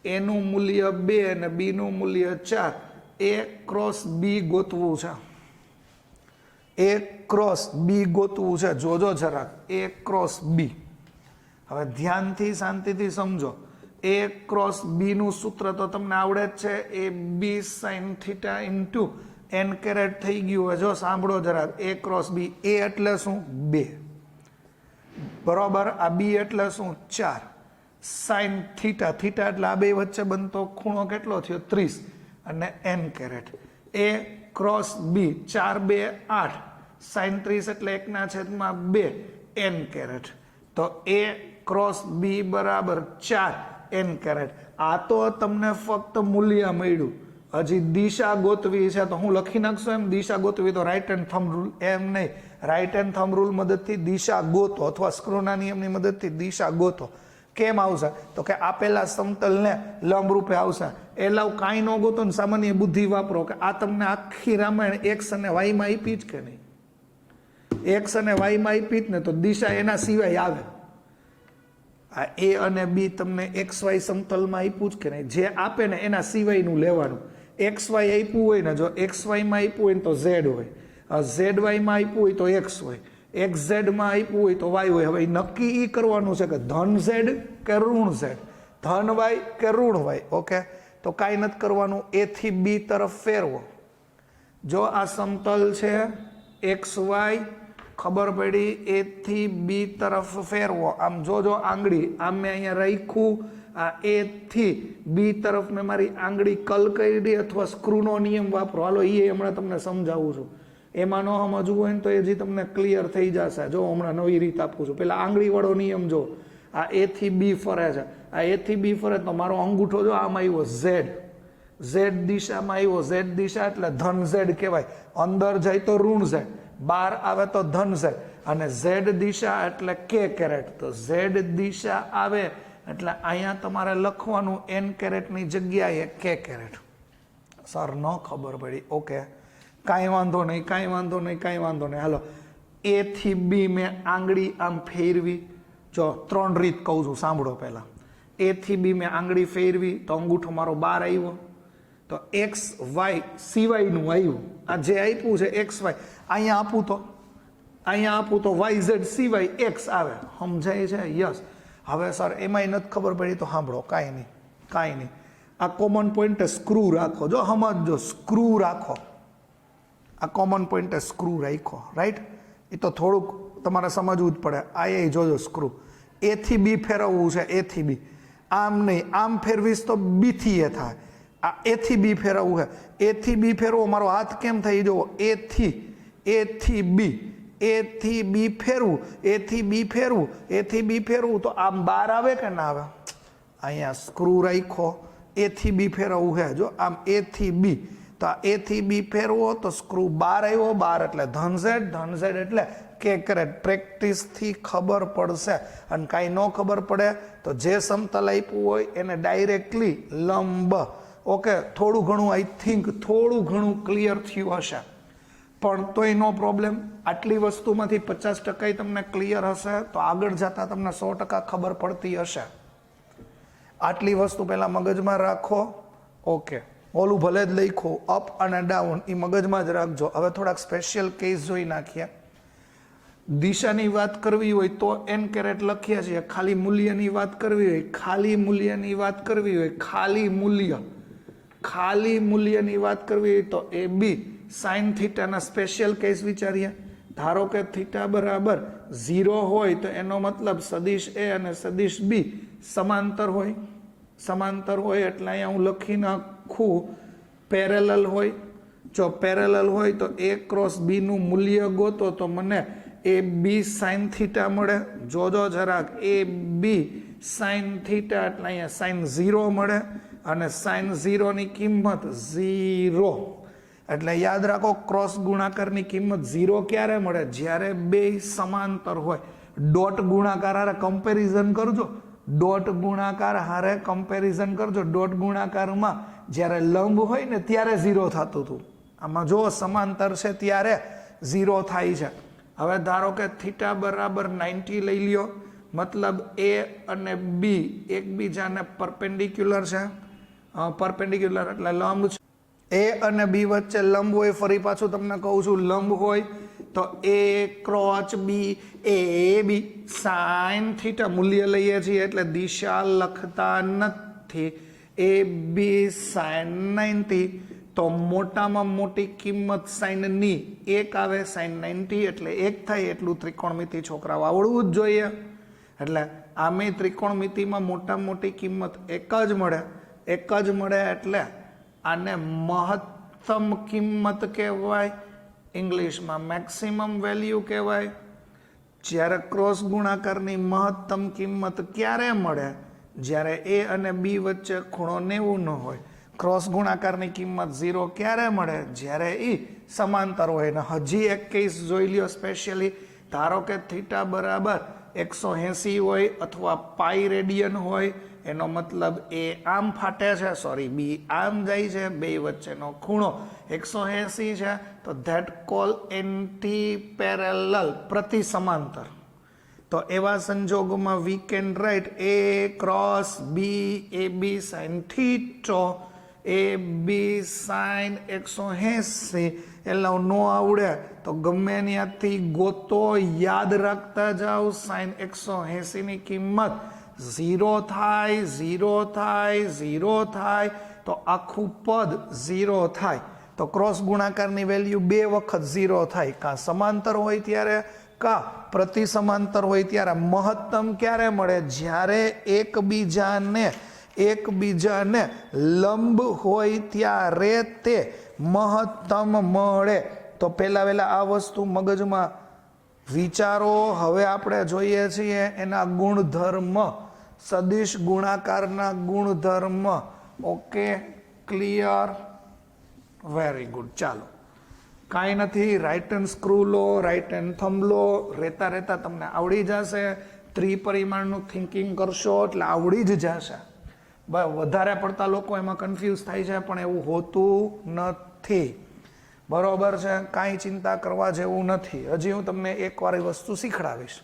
એનું મૂલ્ય 2 અને બીનું મૂલ્ય 4, A ક્રોસ બી ગોતવું છે, A ક્રોસ બી ગોતવું છે. જોજો જરાક, A ક્રોસ બી. હવે ધ્યાનથી શાંતિથી સમજો. A ક્રોસ બી નું સૂત્ર તો તમને આવડે જ છે, A B sine theta into n caret થઈ ગયું હોય. જો સાંભળો જરાક, A ક્રોસ બી. A એટલે શું? 2 બરોબર. આ બી એટલે શું? 4 સાઇન થીટા, થીટા એટલે આ બે વચ્ચે બનતો ખૂણો કેટલો થયો? 30 અને n caret. A cross B 4 2 8 sine 30 એટલે 1/2 n કેરેટ. તો A ક્રોસ બી બરાબર 4 n કેરેટ. આ તો તમને ફક્ત મૂલ્ય મળ્યું, હજી દિશા ગોતવી છે તો હું લખી નાખશું એમ, દિશા ગોતવી તો રાઈટ હેન્ડ થંબ રૂલ, એમ નહીં, રાઈટ હેન્ડ થંબ રૂલ મદદથી દિશા ગોતો અથવા સ્ક્રૂના નિયમની મદદથી દિશા ગોતો. કેમ આવશે? તો કે આપેલા સમતલને લંબ રૂપે આવશે. એટલે કાંઈ ન ગોતો ને સામાન્ય બુદ્ધિ વાપરો કે આ તમને આખી રામાયણ એક્સ અને વાયમાં આપી જ કે નહીં, એક્સ અને વાયમાં આપી જ ને તો દિશા એના સિવાય આવે. આ એ અને બી તમને એક્સ વાય સમતલમાં આપ્યું જ કે નહીં, જે આપે ને એના સિવાયનું લેવાનું. એક્સ વાય આપ્યું હોય ને, જો એક્સ વાયમાં આપ્યું હોય ને તો ઝેડ હોય, ઝેડ વાયમાં આપ્યું હોય તો એક્સ હોય, એક્સ ઝેડમાં આપ્યું હોય તો વાય હોય. હવે નક્કી એ કરવાનું છે કે ધન ઝેડ કે ઋણ ઝેડ, ધન વાય કે ઋણ વાય. ઓકે, તો કાંઈ નથી કરવાનું, એ થી બી તરફ ફેરવો. જો આ સમતલ છે એક્સ વાય, ખબર પડી, એ થી બી તરફ ફેરવો. આમ જોજો આંગળી, આમ મેં અહીંયા રાખ્યું, આ એ થી બી તરફ મેં મારી આંગળી કલ કરી અથવા સ્ક્રૂનો નિયમ વાપરો. હાલો એ હમણાં તમને સમજાવું છું, એમાં ન સમજવું હોય ને તો એ જે તમને ક્લિયર થઈ જશે. જો હમણાં નવી રીત આપું છું. પેલા આંગળી વાળો નિયમ જો, આ એ થી બી ફરે છે, આ એ થી બી ફરે તો મારો અંગૂઠો જો આમ આવ્યો ઝેડ, ઝેડ દિશામાં આવ્યો. ઝેડ દિશા એટલે ધન ઝેડ કહેવાય, અંદર જાય તો ઋણ ઝેડ, બહાર આવે તો ધન ઝેડ. અને ઝેડ દિશા એટલે કે કેરેટ, તો ઝેડ દિશા આવે એટલે અહીંયા તમારે લખવાનું n કેરેટની જગ્યાએ કે કેરેટ. સર ન ખબર પડી, ઓકે કાંઈ વાંધો નહીં, કાંઈ વાંધો નહીં, કાંઈ વાંધો નહીં. હાલો, એ થી બી મેં આંગળી આમ ફેરવી. જો 3 રીત કહું છું, સાંભળો પહેલાં. એ થી બી મેં આંગળી ફેરવી તો અંગૂઠો મારો બહાર આવ્યો, તો એક્સ વાય સિવાયનું આવ્યું. આ જે આપ્યું છે એક્સ વાય, અહીંયા આપું તો વાય ઝેડ સિવાય એક્સ આવે. સમજાય છે? યસ. હવે સર એમાંય નથી ખબર પડી તો સાંભળો, કાંઈ નહીં, કાંઈ નહીં. આ કોમન પોઈન્ટે સ્ક્રૂ રાખો. જો સમજો, સ્ક્રૂ રાખો, આ કોમન પોઈન્ટે સ્ક્રૂ રાખો, રાઈટ. એ તો થોડુંક તમારે સમજવું જ પડે. આ એ જોજો સ્ક્રૂ, એ થી બી ફેરવવું છે, એ થી બી. આમ નહીં, આમ ફેરવીશ તો બી થી એ થાય. આ એ થી બી ફેરવવું છે, એ થી બી ફેરવો. મારો હાથ કેમ થઈ જવો? એ થી બી, એ થી બી ફેરવું, એ થી બી ફેરવું, એ થી બી ફેરવું તો આમ બહાર આવે કે ના આવે? અહીંયા સ્ક્રૂ રાખો, એ થી બી ફેરવવું છે. જો આમ એ થી બી, તો આ એ થી બી ફેરવો તો સ્ક્રૂ બહાર આવ્યો, બહાર એટલે ધન ઝેડ, ધન ઝેડ એટલે કે કેરેટ. પ્રેક્ટિસથી ખબર પડશે. અને કાંઈ ન ખબર પડે તો જે સમતલ આપ્યું હોય એને ડાયરેક્ટલી લંબ. ઓકે, થોડું ઘણું આઈ થિંક થોડું ઘણું ક્લિયર થયું હશે, પણ તોય નો પ્રોબ્લેમ. આટલી વસ્તુમાંથી 50% તમને ક્લિયર હશે તો આગળ જતાં તમને 100% ખબર પડતી હશે. આટલી વસ્તુ પહેલાં મગજમાં રાખો. ઓકે, ઓલું ભલે જ લખો અપ અને ડાઉન, એ મગજમાં જ રાખજો. હવે થોડાક સ્પેશિયલ કેસ જોઈ નાખીએ. દિશાની વાત કરવી હોય તો n કેરેટ લખીએ છીએ. ખાલી મૂલ્યની વાત કરવી હોય, ખાલી મૂલ્યની વાત કરવી હોય, ખાલી મૂલ્યની વાત કરવી હોય તો એ બી સાઇન થીટાના સ્પેશિયલ કેસ વિચારીએ. ધારો કે થીટા બરાબર 0 હોય તો એનો મતલબ સદિશ એ અને સદિશ બી સમાંતર હોય. સમાંતર હોય એટલે અહીંયા હું લખી નાખું પેરેલલ હોય. જો પેરેલલ હોય તો એ ક્રોસ બી નું મૂલ્ય ગોતો તો મને એ બી સાઇન થીટા મળે. જોજો જરાક, એ બી સાઇન થીટા એટલે અહીંયા સાઇન 0 મળે અને સાઇન 0 ની કિંમત 0. એટલે યાદ રાખો, ક્રોસ ગુણાકારની કિંમત 0 ક્યારે મળે? જ્યારે બે સમાંતર હોય. ડોટ ગુણાકાર હારે કમ્પેરિઝન કરજો, ડોટ ગુણાકાર હારે કમ્પેરિઝન કરજો. ડોટ ગુણાકારમાં જ્યારે લંબ હોય ને ત્યારે 0 થતું હતું. આમાં જો સમાંતર છે ત્યારે 0 થાય છે. હવે ધારો કે થીટા બરાબર 90 લઈ લ્યો, મતલબ એ અને બી એકબીજાને પરપેન્ડિક્યુલર છે, પરપેન્ડિક્યુલર એટલે લંબ છે. એ અને બી વચ્ચે લંબ હોય, ફરી પાછું તમને કહું છું લંબ હોય તો એ cross B A B sine theta મૂલ્ય લઈએ છીએ એટલે દિશા લખતા નથી. એ બી સાઇન 90 તો મોટામાં મોટી કિંમત સાઇનની 1 આવે, સાઇન 90 એટલે 1 થાય. એટલું ત્રિકોણમિતિ છોકરાઓ આવડવું જ જોઈએ. એટલે આમે ત્રિકોણમિતિમાં મોટામાં મોટી કિંમત 1 જ મળે, 1 જ મળે એટલે આને મહત્તમ કિંમત કહેવાય, ઇંગ્લિશમાં મેક્સિમમ વેલ્યુ કહેવાય. જ્યારે ક્રોસ ગુણાકારની મહત્તમ કિંમત ક્યારે મળે? જ્યારે એ અને બી વચ્ચે ખૂણો 90 ન હોય. ક્રોસ ગુણાકારની કિંમત 0 ક્યારે મળે? જ્યારે એ સમાંતર હોય. ને હજી એક કેસ જોઈ લ્યો સ્પેશિયલી. ધારો કે થીટા બરાબર 180 હોય અથવા પાઈ રેડિયન હોય, એનો મતલબ એ આમ ફાટે છે, સોરી બી આમ જાય છે, બે વચ્ચેનો ખૂણો 180 છે, તો ધેટ કોલ એન્ટી પેરેલલ, પ્રતિ સમાંતર. તો એવા સંજોગોમાં we can write A cross B A B sine theta, A B sine 180. એટલે નો આવડે તો ગમે ત્યાંથી ગોતો, યાદ રાખતા જાઓ. સાઇન 180 ની કિંમત 0 થાય, 0 થાય, 0 થાય તો આખું પદ 0 થાય. તો ક્રોસ ગુણાકારની વેલ્યુ 2 વખત 0 થાય, કાં સમાંતર હોય ત્યારે કાં પ્રતિ સમાંતર હોય ત્યારે. મહત્તમ ક્યારે મળે? જ્યારે એકબીજાને લંબ હોય ત્યારે તે મહત્તમ મળે. તો પહેલા આ વસ્તુ મગજમાં વિચારો. હવે આપણે જોઈએ છીએ એના ગુણધર્મ, સદિશ ગુણાકારના ગુણધર્મ. Okay, clear, very good. ચાલો, કાંઈ નથી, રાઇટ હેન્ડ સ્ક્રૂ લો, રાઇટ હેન્ડ થંબ લો, રહેતા તમને આવડી જશે. ત્રિપરિમાણનું થિંકિંગ કરશો એટલે આવડી જ જશે. વધારે પડતા લોકો એમાં કન્ફ્યુઝ થાય છે, પણ એવું હોતું નથી. બરોબર છે, કાંઈ ચિંતા કરવા જેવું નથી. હજી હું તમને એકવાર એ વસ્તુ શીખડાવીશ.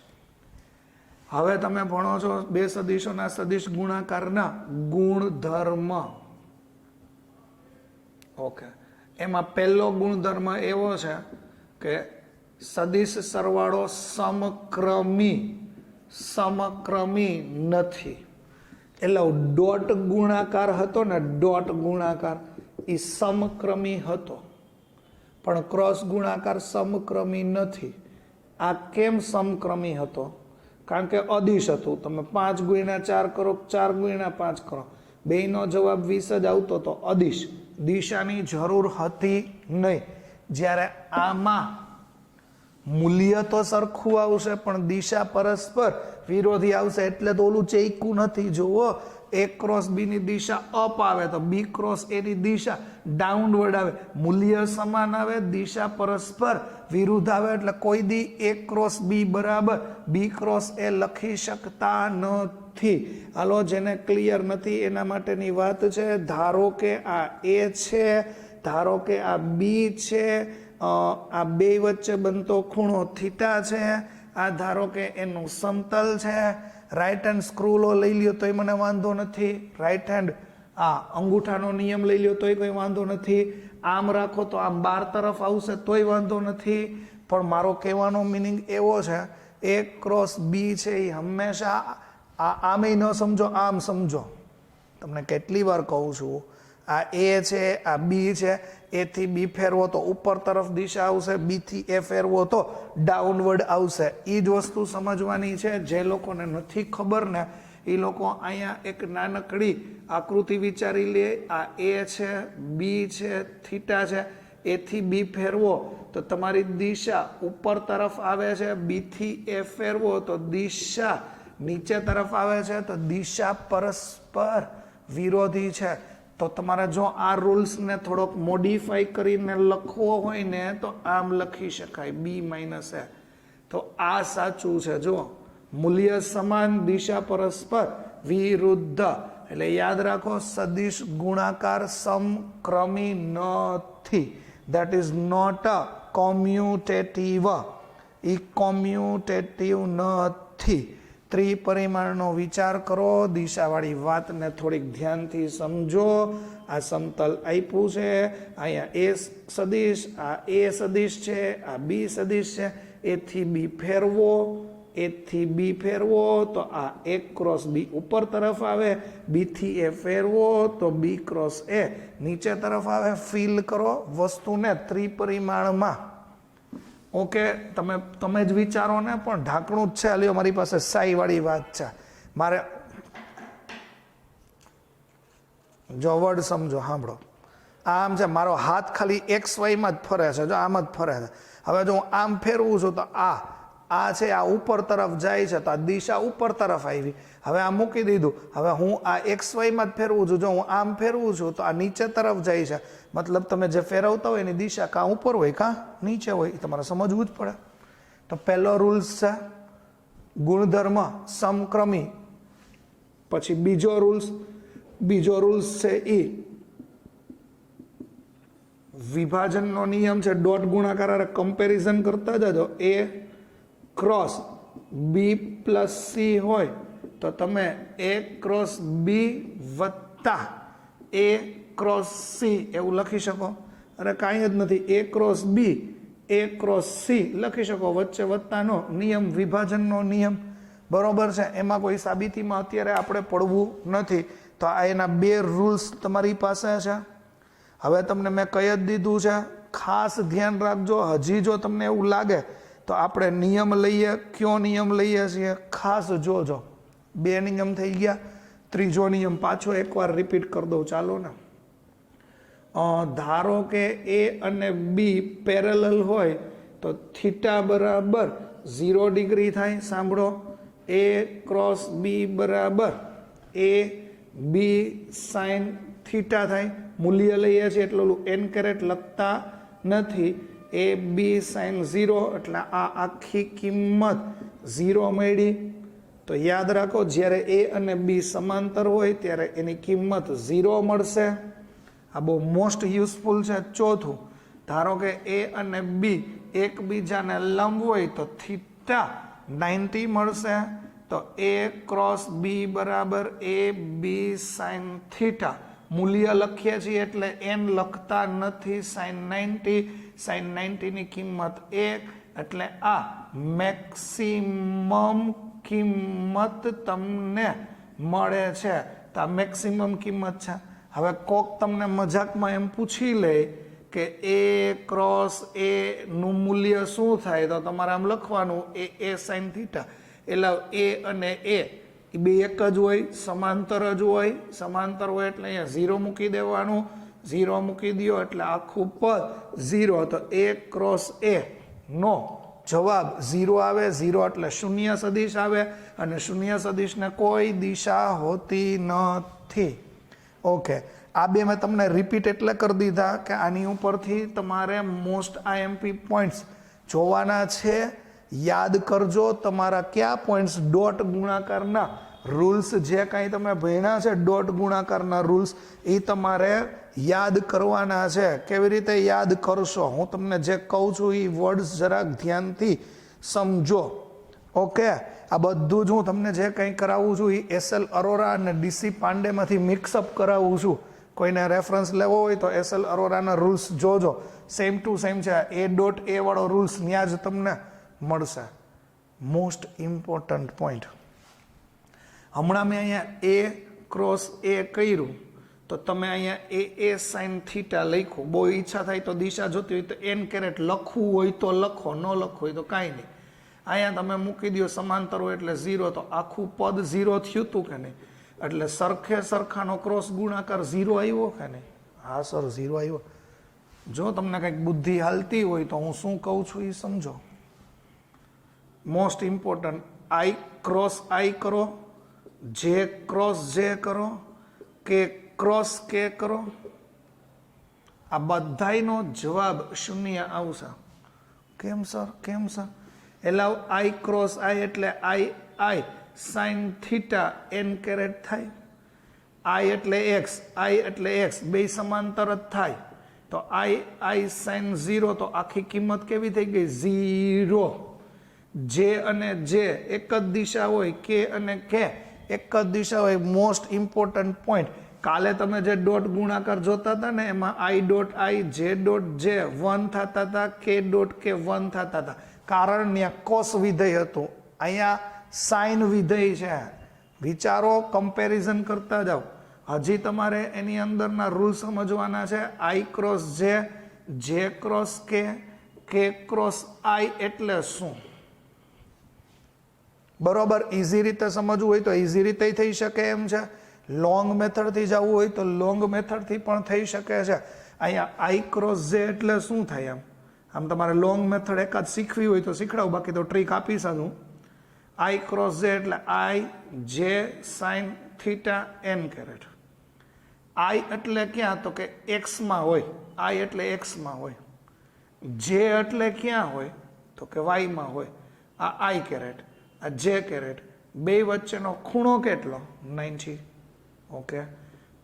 હવે તમે ભણો છો બે સદિશોના સદિશ ગુણાકારના ગુણધર્મ. ઓકે, એમાં પહેલો ગુણધર્મ એવો છે કે સદિશ સરવાળો સમક્રમી નથી. એટલે ડોટ ગુણાકાર હતો ને, ડોટ ગુણાકાર એ સમક્રમી હતો, પણ ક્રોસ ગુણાકાર સમક્રમી નથી. આ કેમ સમક્રમી હતો? કારણ કે અદિશ હતું. તમે 5 ગુણ્યા 4 કરો, 4 ગુણ્યા 5 કરો, બેયનો જવાબ 20 જ આવતો તો અદિશ. દિશાની જરૂર હતી નહીં. જ્યારે આમાં મૂલ્ય તો સરખું આવશે પણ દિશા પરસ્પર વિરોધી આવશે. એટલે તો ઓલું ચેકું નથી. જુઓ, એ ક્રોસ બી ની દિશા અપ આવે તો બી ક્રોસ એ ની દિશા ડાઉનવર્ડ આવે. મૂલ્ય સમાન આવે, દિશા પરસ્પર વિરુદ્ધ આવે. એટલે કોઈ દી એ ક્રોસ બી બરાબર બી ક્રોસ એ લખી શકતા નથી. હાલો, જેને ક્લિયર નથી એના માટેની વાત છે. ધારો કે આ એ છે, ધારો કે આ બી છે, આ બે વચ્ચે બનતો ખૂણો થીટા છે, આ ધારો કે એનું સમતલ છે. રાઈટ હેન્ડ સ્ક્રૂ લો લઈ લ્યો તોય મને વાંધો નથી. રાઈટ હેન્ડ આ અંગૂઠાનો નિયમ લઈ લ્યો તોય કોઈ વાંધો નથી. આમ રાખો તો આમ 12 તરફ આવશે તોય વાંધો નથી. પણ મારો કહેવાનો મિનિંગ એવો છે, એ ક્રોસ બી છે એ હંમેશા આમે ન સમજો, આમ સમજો. તમને કેટલી વાર કહું છું, આ એ છે, આ બી છે, એ થી બી ફેરવો તો ઉપર તરફ દિશા આવશે, બી થી એ ફેરવો તો ડાઉનવર્ડ આવશે. એ જ વસ્તુ સમજવાની છે. જે લોકોને નથી ખબર ને એ લોકો અહીંયા એક નાનકડી આકૃતિ વિચારી લે. આ એ છે, બી છે, થીટા છે, એ થી બી ફેરવો તો તમારી દિશા ઉપર તરફ આવે છે, બી થી એ ફેરવો તો દિશા નીચે તરફ આવે છે. તો દિશા પરસ્પર વિરોધી છે. તો તમારે જો આ રૂલ્સને થોડોક મોડિફાઈ કરીને લખવો હોય ને તો આમ લખી શકાય, બી માઇનસ એ. તો આ સાચું છે. જો મૂલ્ય સમાન, દિશા પરસ્પર વિરુદ્ધ. એટલે યાદ રાખો, સદિશ ગુણાકાર સમક્રમી નથી. That is not a commutative. એ કોમ્યુટેટિવ નથી. ત્રિપરિમાણનો વિચાર કરો, દિશાવાળી વાતને થોડીક ધ્યાનથી સમજો. આ સમતલ આપ્યું છે, અહીંયા એ સદિશ, આ એ સદિશ છે, આ બી સદિશ છે. એથી બી ફેરવો, એથી બી ફેરવો તો આ એ ક્રોસ બી ઉપર તરફ આવે, બીથી એ ફેરવો તો બી ક્રોસ એ નીચે તરફ આવે. ફીલ કરો વસ્તુને ત્રિપરિમાણમાં. ઓકે, તમે જ વિચારો ને, પણ ઢાંકણું જ છે. લ્યો, મારી પાસે સાઈ વાળી વાત છે. મારે જો વર્ડ સમજો, સાંભળો. આમ છે, મારો હાથ ખાલી એક્સ વાયમાં જ ફરે છે, જો આમ જ ફરે છે. હવે જો હું આમ ફેરવું છું તો આ છે, આ ઉપર તરફ જાય છે, તો આ દિશા ઉપર તરફ આવી. હવે આ મૂકી દીધું. હવે હું આ એક્સ વાયમાં જ ફેરવું છું. જો હું આમ ફેરવું છું તો આ નીચે તરફ જાય છે. મતલબ તમે જે ફેરવતા હોય એની દિશા કાં ઉપર હોય કાં નીચે હોય, એ તમારે સમજવું જ પડે. તો પહેલો રૂલ્સ છે ગુણધર્મ સમક્રમી. પછી બીજો રૂલ્સ છે એ વિભાજનનો નિયમ છે. ડોટ ગુણાકાર કમ્પેરિઝન કરતા જજો. એ ક્રોસ બી પ્લસ સી હોય તો તમે એ ક્રોસ બી વત્તા એ ક્રોસ સી એવું લખી શકો. અરે કાંઈ જ નથી, એ ક્રોસ બી એ ક્રોસ સી લખી શકો. વચ્ચે વત્તાનો નિયમ, વિભાજનનો નિયમ, બરોબર છે. એમાં કોઈ સાબિતીમાં અત્યારે આપણે પડવું નથી. તો આ એના બે રૂલ્સ તમારી પાસે છે. હવે તમને મેં કહી જ દીધું છે, ખાસ ધ્યાન રાખજો. હજી જો તમને એવું લાગે તો આપણે નિયમ લઈએ. કયો નિયમ લઈએ છીએ ખાસ જોજો. બે નિયમ થઈ ગયા. ત્રીજો નિયમ પાછો એકવાર રિપીટ કરી દઉં, ચાલો ને. ધારો કે એ અને બી પેરેલલ હોય તો થીટા બરાબર 0 ડિગ્રી થાય. સાંભળો, એ ક્રોસ બી બરાબર એ બી સાઇન થીટા થાય. મૂલ્ય લઈએ છીએ એટલે એન કેરેટ લખતા નથી. એ બી સાઇન 0 એટલે આ આખી કિંમત 0 મળી. તો યાદ રાખો, જ્યારે એ અને બી સમાંતર હોય ત્યારે એની કિંમત 0 મળશે. આ બહુ મોસ્ટ યુઝફુલ છે. ચોથું, ધારો કે એ અને બી એકબીજાને લંબ હોય તો થીટા 90 મળશે. તો એ ક્રોસ બી બરાબર એ બી સાઇન થીટા. મૂલ્ય લખીએ છીએ એટલે એન લખતા નથી. સાઇન 90 ની કિંમત 1 એટલે આ મેક્સિમમ કિંમત તમને મળે છે. તો આ મેક્સિમમ કિંમત છે. હવે કોક તમને મજાકમાં એમ પૂછી લે કે એ ક્રોસ એ નું મૂલ્ય શું થાય, તો તમારે આમ લખવાનું એ સાઇન થીટા. એટલે એ અને એ બે એક જ હોય, સમાંતર જ હોય. સમાંતર હોય એટલે અહીંયા 0 મૂકી દેવાનું. 0 મૂકી દો એટલે આખું પદ 0. તો એ ક્રોસ એ નો જવાબ 0 આવે. 0 એટલે શૂન્ય સદિશ આવે, અને શૂન્ય સદિશને કોઈ દિશા હોતી નથી. ઓકે, આ બે મેં તમને રિપીટ એટલે કરી દીધા કે આની ઉપરથી તમારે મોસ્ટ આઈએમપી પોઈન્ટ્સ જોવાના છે. યાદ કરજો તમારા કયા પોઈન્ટ્સ ડોટ ગુણાકારના રૂલ્સ જે કાંઈ તમે ભણ્યા છે, ડોટ ગુણાકારના રૂલ્સ એ તમારે યાદ કરવાના છે. કેવી રીતે યાદ કરશો, હું તમને જે કહું છું એ વર્ડ્સ જરાક ધ્યાનથી સમજો. ઓકે, આ બધું જ હું તમને જે કંઈ કરાવું છું એ એસએલ અરોરા અને ડીસી પાંડેમાંથી મિક્સઅપ કરાવું છું. કોઈને રેફરન્સ લેવો હોય તો એસએલ અરોરાના રૂલ્સ જોજો. સેમ ટુ સેમ છે. એ ડોટ એ વાળો રૂલ્સ ત્યાં જ તમને મળશે. Most important point. હમણાં મેં અહીંયા એ ક્રોસ એ કર્યું તો તમે અહીંયા એ સાઇન થીટા લખ્યું. બહુ ઈચ્છા થાય તો દિશા જોતી હોય તો એન કેરેટ લખવું હોય તો લખો, ન લખવું હોય તો કાંઈ નહીં. અહીંયા તમે મૂકી દો સમાંતર હોય એટલે 0. તો આખું પદ 0 થયું હતું કે નહીં? એટલે સરખે સરખાનો ક્રોસ ગુણાકાર 0 આવ્યો કે નહીં? હા સર, 0 આવ્યો. જો તમને કંઈક બુદ્ધિ હાલતી હોય તો હું શું કહું છું એ સમજો. મોસ્ટ ઇમ્પોર્ટન્ટ, આઈ ક્રોસ આઈ કરો, જે ક્રોસ જે કરો, કે ક્રોસ કે કરો. આ બધાયનો જવાબ 0 આવશે. કેમ સર? કેમ સર? એટલે આઈ ક્રોસ આઈ એટલે આઈ સાઇન થીટા એન કેરેટ થાય. આઈ એટલે એક્સ, બે સમાંતર જ થાય. તો આઈ સાઇન 0, તો આખી કિંમત કેવી થઈ ગઈ? 0. જે અને જે એક જ દિશા હોય, કે અને કે એક જ દિશા હોય. મોસ્ટ ઇમ્પોર્ટન્ટ પોઈન્ટ, કાલે તમે જે ડોટ ગુણાકાર જોતા હતા ને એમાં આઈ ડોટ આઈ, જે ડોટ જે 1 થતા હતા, કે ડોટ કે 1 થતા હતા, કારણ ત્યાં કોસ વિધેય હતું, અહીંયા સાઇન વિધેય છે. વિચારો, કમ્પેરિઝન કરતા જાઓ. હજી તમારે એની અંદરના રૂલ સમજવાના છે. આઈ ક્રોસ જે ક્રોસ કે ક્રોસ આઈ એટલે શું? બરોબર, ઇઝી રીતે સમજવું હોય તો ઇઝી રીતે થઈ શકે એમ છે. લોંગ મેથડથી જવું હોય તો લોંગ મેથડથી પણ થઈ શકે છે. અહીંયા આઈ ક્રોસ જે એટલે શું થાય? આમ તમારે લોંગ મેથડ એકાદ શીખવી હોય તો શીખડાવું, બાકી તો ટ્રીક આપી શકું. આઈ ક્રોસ જે એટલે આઈ જે સાઇન થીટા એન કેરેટ. આઈ એટલે ક્યાં? તો કે એક્સમાં હોય. આઈ એટલે એક્સમાં હોય. જે એટલે ક્યાં હોય? તો કે વાયમાં હોય. આ આઈ કેરેટ, આ જે કેરેટ, બે વચ્ચેનો ખૂણો કેટલો? 90. ઓકે,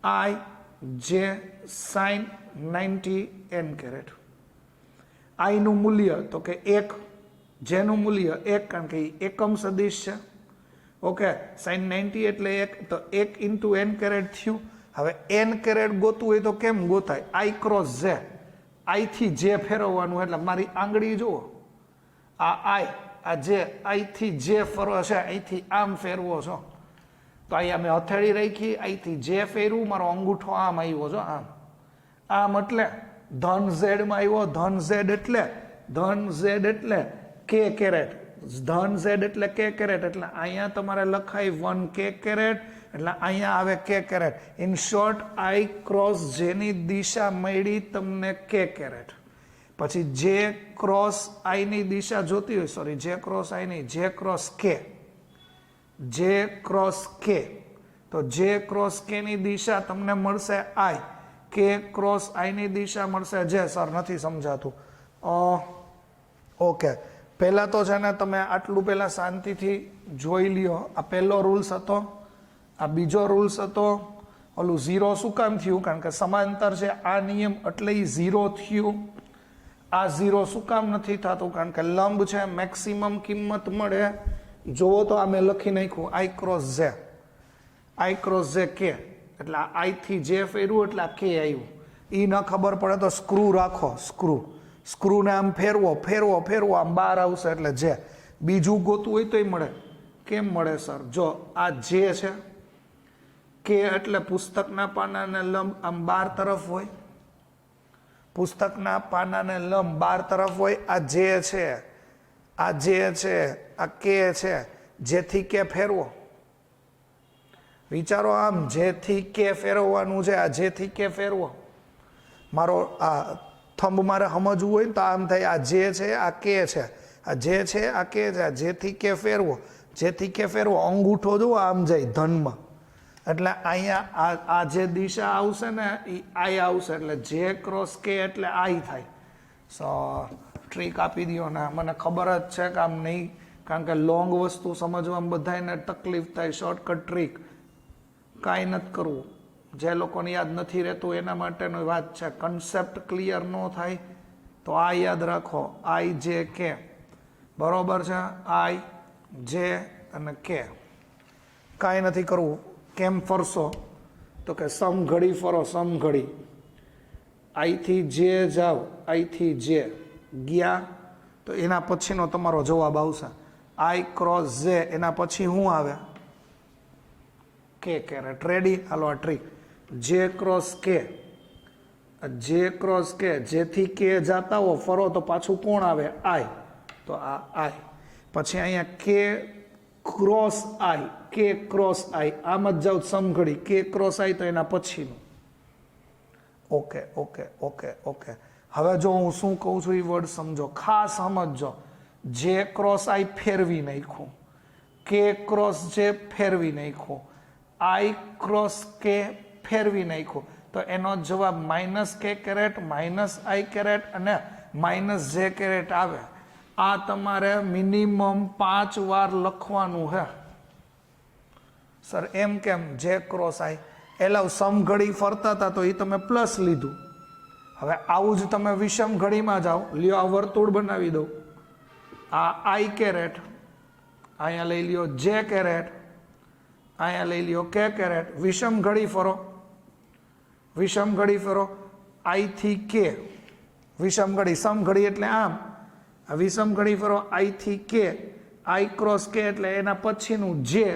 આઈ જે સાઇન 90 એન કેરેટ. આઈનું મૂલ્ય તો કે 1, જેનું મૂલ્ય 1, કારણ કે એકમ સદિશ છે. ઓકે, સાઇન 90 એટલે 1, તો 1 ઇન્ટુ એન કેરેટ થયું. હવે એન કેરેટ ગોતવું હોય તો કેમ ગોતાય? આઈ ક્રોસ જે, આઈથી જે ફેરવવાનું, એટલે મારી આંગળી જુઓ, આ આઈ, આ જે આઈથી જે ફરવો છે, અહીંથી આમ ફેરવો છો તો અહીંયા મેં હથેળી રાખી, અહીંથી જે ફેરવું, મારો અંગૂઠો આમ આવ્યો છો, આમ એટલે ધન ઝેડમાં આવ્યો. ધન ઝેડ એટલે કે કેરેટ, ધન ઝેડ એટલે કે કેરેટ, એટલે અહીંયા તમારે લખાય 1 કે કેરેટ, એટલે અહીંયા આવે કે caret. In short, I cross જેની દિશા મળી તમને કે કેરેટ. પછી જે ક્રોસ આઈની દિશા જોતી હોય, સોરી, જે ક્રોસ આઈ નહીં, જે ક્રોસ કે, જે ક્રોસ કે, તો જે ક્રોસ કે ની દિશા તમને મળશે આઈ, કે ક્રોસ આઈ ની દિશા મળશે જે. સર નથી સમજાતું. ઓકે, પહેલા તો છે ને તમે આટલું પહેલા શાંતિથી જોઈ લ્યો. આ પહેલો રૂલ્સ હતો, આ બીજો રૂલ્સ હતો. ઓલું 0 શું કામ થયું? કારણ કે સમાંતર છે આ નિયમ, એટલે એ 0 થયું. આ 0 શું કામ નથી થતું? કારણ કે લંબ છે, મેક્સિમમ કિંમત મળે. જોવો તો આ મેં લખી નાખ્યું આઈ ક્રોસ જે, આઈ ક્રોસ જે કે, એટલે આઈથી જે ફેરવું એટલે આ કે આવ્યું. એ ન ખબર પડે તો સ્ક્રૂ રાખો, સ્ક્રૂને આમ ફેરવો, આમ બહાર આવશે એટલે જે. બીજું ગોતું હોય તોય મળે. કેમ મળે સર? જો આ જે છે, કે એટલે પુસ્તકના પાનાને લંબ આમ 12 તરફ હોય, પુસ્તકના પાનાને લંબ 12 તરફ હોય. આ જે છે, આ જે છે, આ કે છે, જેથી કે ફેરવો. વિચારો, આમ જેથી કે ફેરવવાનું છે, આ જેથી કે ફેરવો. મારો આ થંભ મારે સમજવું હોય તો આમ થાય, આ જે છે, આ કે છે, આ જે છે, આ કે છે, આ જેથી કે ફેરવો, જેથી કે ફેરવો. અંગૂઠો જુઓ આમ જાય ધનમાં, એટલે અહીંયા આ જે દિશા આવશે ને એ આઈ આવશે, એટલે જે ક્રોસ કે એટલે આઈ થાય. સો ટ્રીક આપી દો ને, મને ખબર જ છે કે આમ નહીં, કારણ કે લોંગ વસ્તુ સમજવામાં બધાને તકલીફ થાય. શોર્ટકટ ટ્રીક કાંઈ નથી કરવું. જે લોકોને યાદ નથી રહેતું એના માટેની વાત છે. કન્સેપ્ટ ક્લિયર ન થાય તો આ યાદ રાખો, આઈ જે કે. બરોબર છે? આઈ જે અને કે. કાંઈ નથી કરવું. કેમ ફરશો? તો કે સમઘડી ફરો, સમઘડી. આઈથી જે જાઓ, આઈથી જે ગયા તો એના પછીનો તમારો જવાબ આવશે આઈ ક્રોસ જે. એના પછી શું આવે? કે કેરેટ. રેડી? હાલો આ ટ્રીક. જે ક્રોસ કે, જે ક્રોસ કે, જેથી કે જાતા હો ફરો તો પાછું કોણ આવે? આઈ. તો આ આઈ. પછી અહીંયા કે ક્રોસ આઈ, કે ક્રોસ આઈ, આમ જ જાવ સમઘડી. કે ક્રોસ આઈ તો એના પછીનું. Okay okay okay okay. હવે જો હું શું કહું છું એ વર્ડ સમજો, ખાસ સમજજો. જે ક્રોસ આઈ ફેરવી નાખ્યું, કે ક્રોસ જે ફેરવી નાખ્યું, આઈ ક્રોસ કે ફેરવી નાખ્યું, તો એનો જવાબ minus K caret, minus I caret અને માઇનસ જે કેરેટ આવે. આ તમારે મિનિમમ 5 વાર લખવાનું છે. સર એમ કેમ? જે ક્રોસ આઈ એલાવ સમઘડી ફરતા હતા તો એ તમે પ્લસ લીધું. હવે આવું જ તમે વિષમ ઘડીમાં જાઓ, લ્યો આ વર્તુળ બનાવી દઉં. આ આઈ કેરેટ, અહીંયા લઈ લ્યો જે કેરેટ, અહીંયા લઈ લ્યો કે કેરેટ, વિષમ ઘડી ફરો, વિષમ ઘડી ફરો, આઈ થી કે, વિષમ ઘડી, સમ ઘડી એટલે આમ, આ વિષમ ઘડી ફરો આઈ થી કે, આઈ ક્રોસ કે એટલે એના પછીનું જે,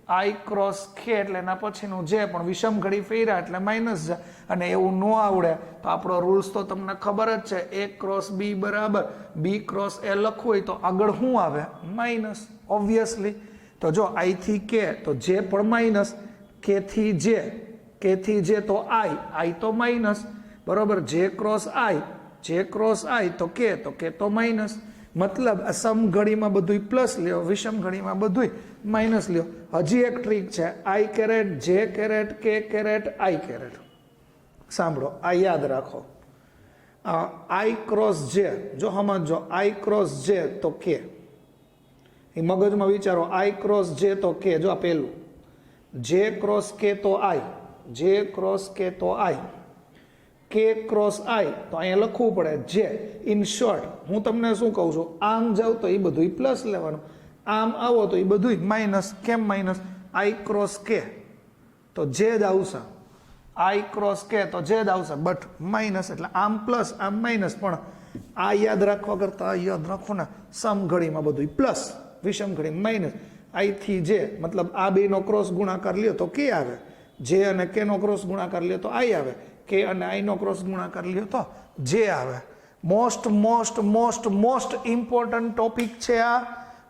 આઈ ક્રોસ કે એટલે એના પછીનું જે, પણ વિષમ ઘડી ફેર્યા એટલે માઇનસ જાય. અને એવું ન આવડે તો આપણો રૂલ્સ તો તમને ખબર જ છે, એ ક્રોસ બી બરાબર બી ક્રોસ એ લખવું હોય તો આગળ શું આવે? Minus, obviously. તો જો આઈ થી કે તો જે પણ માઇનસ, કે થી જે, કે થી જે તો આઈ તો માઇનસ, બરોબર. જે ક્રોસ આઈ, જે ક્રોસ આઈ તો કે તો માઇનસ. મતલબ આ સમ ઘડીમાં બધું પ્લસ લ્યો, વિષમ ઘડીમાં બધું માઇનસ લ્યો. હજી એક ટ્રીક છે, આઈ કેરેટ, જે કેરેટ, કે કેરેટ, આઈ કેરેટ. સાંભળો, આ યાદ રાખો. આઈ ક્રોસ જે, જો સમજો, આઈ ક્રોસ જે તો કે, એ મગજમાં વિચારો, આઈ ક્રોસ જે તો કે, જો આ પેલું, જે ક્રોસ કે તો આઈ, જે ક્રોસ કે તો આઈ, કે ક્રોસ આઈ તો અહીંયા લખવું પડે જે. ઇન શોર્ટ હું તમને શું કહું છું, આમ જાવ તો એ બધું પ્લસ લેવાનું, આમ આવો તો એ બધું માઇનસ. કેમ માઇનસ? આઈ ક્રોસ કે તો જે જ આવશે, આઈ ક્રોસ કે તો જે જ આવશે, બટ માઇનસ એટલે આમ પ્લસ આમ માઇનસ. પણ આ યાદ રાખવા કરતા આ યાદ રાખો ને, સમ ઘડીમાં બધું પ્લસ, વિષમ ઘડી માઇનસ. આઈ થી જે, મતલબ આ બેનો ક્રોસ ગુણાકાર લ્યો તો કે આવે, જે અને કે નો ક્રોસ ગુણાકાર લ્યો તો આઈ આવે, કે અને આઈ નો ક્રોસ ગુણાકાર લ્યો તો જે આવે. Most most most most important topic છે આ,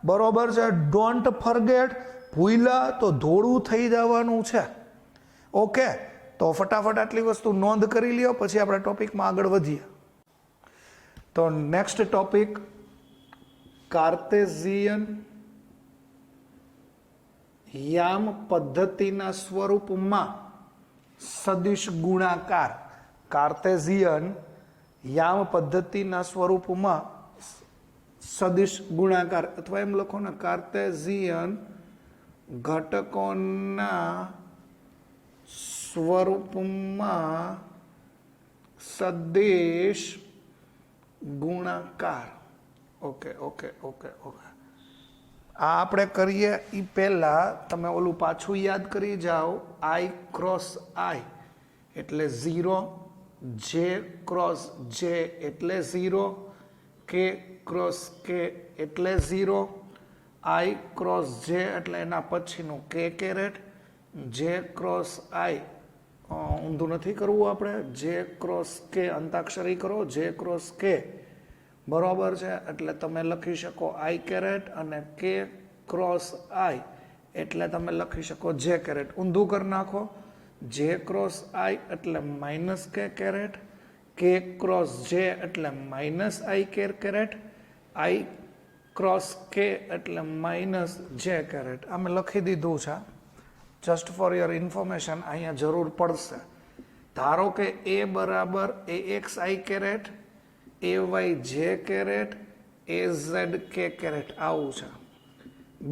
બરોબર છે. ડોન્ટ ફરગેટ, ભૂલ્યા તો ધોળું થઈ જવાનું છે. ઓકે, તો ફટાફટ આટલી વસ્તુ નોંધ કરી લ્યો, પછી આપણે ટોપિકમાં આગળ વધીએ. તો નેક્સ્ટ ટોપિક, કાર્ટેઝિયન યામ પદ્ધતિના સ્વરૂપમાં સદિશ ગુણાકાર. કાર્ટેઝિયન યામ પદ્ધતિના સ્વરૂપમાં સદિશ ગુણાકાર, અથવા એમ લખો ને, કાર્ટેઝિયન ઘટકોના સ્વરૂપમાં સદિશ ગુણાકાર. Okay okay okay okay. આ આપણે કરીએ એ પહેલાં તમે ઓલું પાછું યાદ કરી જાઓ. આઈ ક્રોસ આઈ એટલે 0, જે ક્રોસ જે એટલે 0, કે ક્રોસ કે એટલે 0, આઈ ક્રોસ જે એટલે એના પછીનું કે કેરેટ, જે ક્રોસ આઈ ઊંધું નથી કરવું આપણે, જે ક્રોસ કે અંતાક્ષરી કરો, જે ક્રોસ કે, બરોબર છે. એટલે તમે લખી શકો આઈ કેરેટ, અને કે ક્રોસ આઈ એટલે તમે લખી શકો જે કેરેટ. ઊંધું કરી નાખો, જે ક્રોસ આઈ એટલે માઇનસ કે કેરેટ, કે ક્રોસ જે એટલે minus I caret, I cross K એટલે માઇનસ જે કેરેટ. આ મેં લખી દીધું છે, જસ્ટ ફોર યોર ઇન્ફોર્મેશન, અહીંયા જરૂર પડશે. ધારો કે એ બરાબર A x i caret, A y j caret, A z k caret, આવું છે.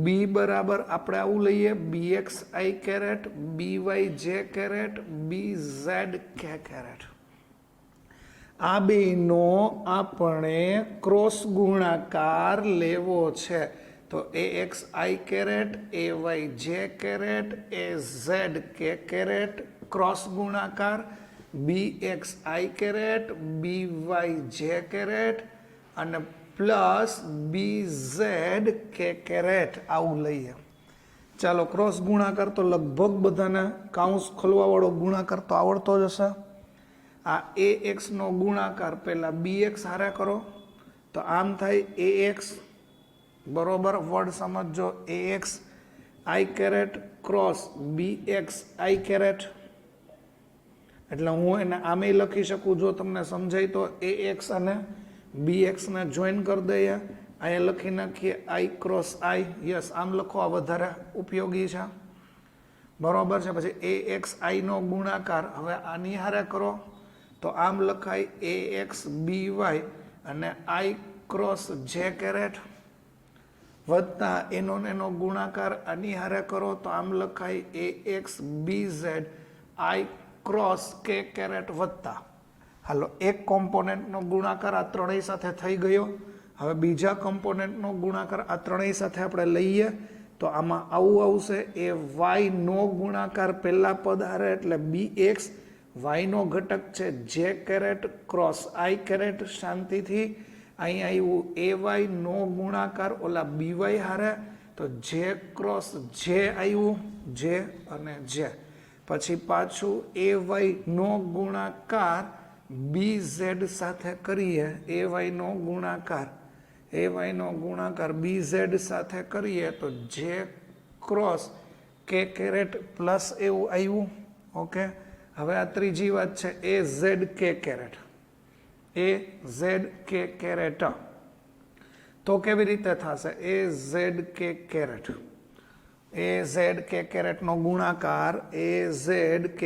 બી બરાબર આપણે આવું લઈએ, B x i caret, B y j caret, B z k caret. આ બેનો આપણે ક્રોસ ગુણાકાર લેવો છે. તો A x i caret, A y j caret, A z k caret, cross ગુણાકાર B x i caret, B y j caret અને plus B z k caret, આવું લઈએ. ચાલો, ક્રોસ ગુણાકાર તો લગભગ બધાને કાઉન્સ ખોલવાવાળો ગુણાકાર તો આવડતો જ હશે. આ એ એક્સનો ગુણાકાર પહેલાં બી એક્સ હારે કરો તો આમ થાય એ એક્સ, બરોબર. વર્ડ સમજો, એ x i caret cross B x i caret. એટલે હું એને આમે લખી શકું, જો તમને સમજાય તો. એ એક્સ અને બી એક્સને જોઈન કરી દઈએ, અહીંયા લખી નાખીએ આઈ ક્રોસ આઈ. યસ, આમ લખો, આ વધારે ઉપયોગી છે, બરોબર છે. પછી એ એક્સ આઈનો ગુણાકાર હવે આની હારે કરો તો આમ લખાય એ એક્સ બી વાય અને આઈ ક્રોસ જે કેરેટ, વત્તા એનો ગુણાકાર આની હારે કરો તો આમ લખાય A x B Z I cross k caret વત્તા. હાલો, એક કોમ્પોનેન્ટનો ગુણાકાર આ ત્રણેય સાથે થઈ ગયો. હવે બીજા કમ્પોનન્ટનો ગુણાકાર આ ત્રણેય સાથે આપણે લઈએ તો આમાં આવું આવશે એ વાય નો ગુણાકાર પહેલા પદ હારે એટલે બી એક્સ વાયનો ઘટક છે જે કેરેટ ક્રોસ આઈ કેરેટ શાંતિથી અહીં આવ્યું એ વાય નો ગુણાકાર ઓલા બી વાય હારે તો જે ક્રોસ જે આવ્યું જે અને જે પછી પાછું એ વાય નો ગુણાકાર બી ઝેડ સાથે કરીએ એ વાયનો ગુણાકાર બી ઝેડ સાથે કરીએ તો જે ક્રોસ કે કેરેટ પ્લસ એવું આવ્યું ઓકે હવે આ ત્રીજી વાત છે એ ઝેડ કે કેરેટ તો કેવી રીતે થશે એ ઝેડ કે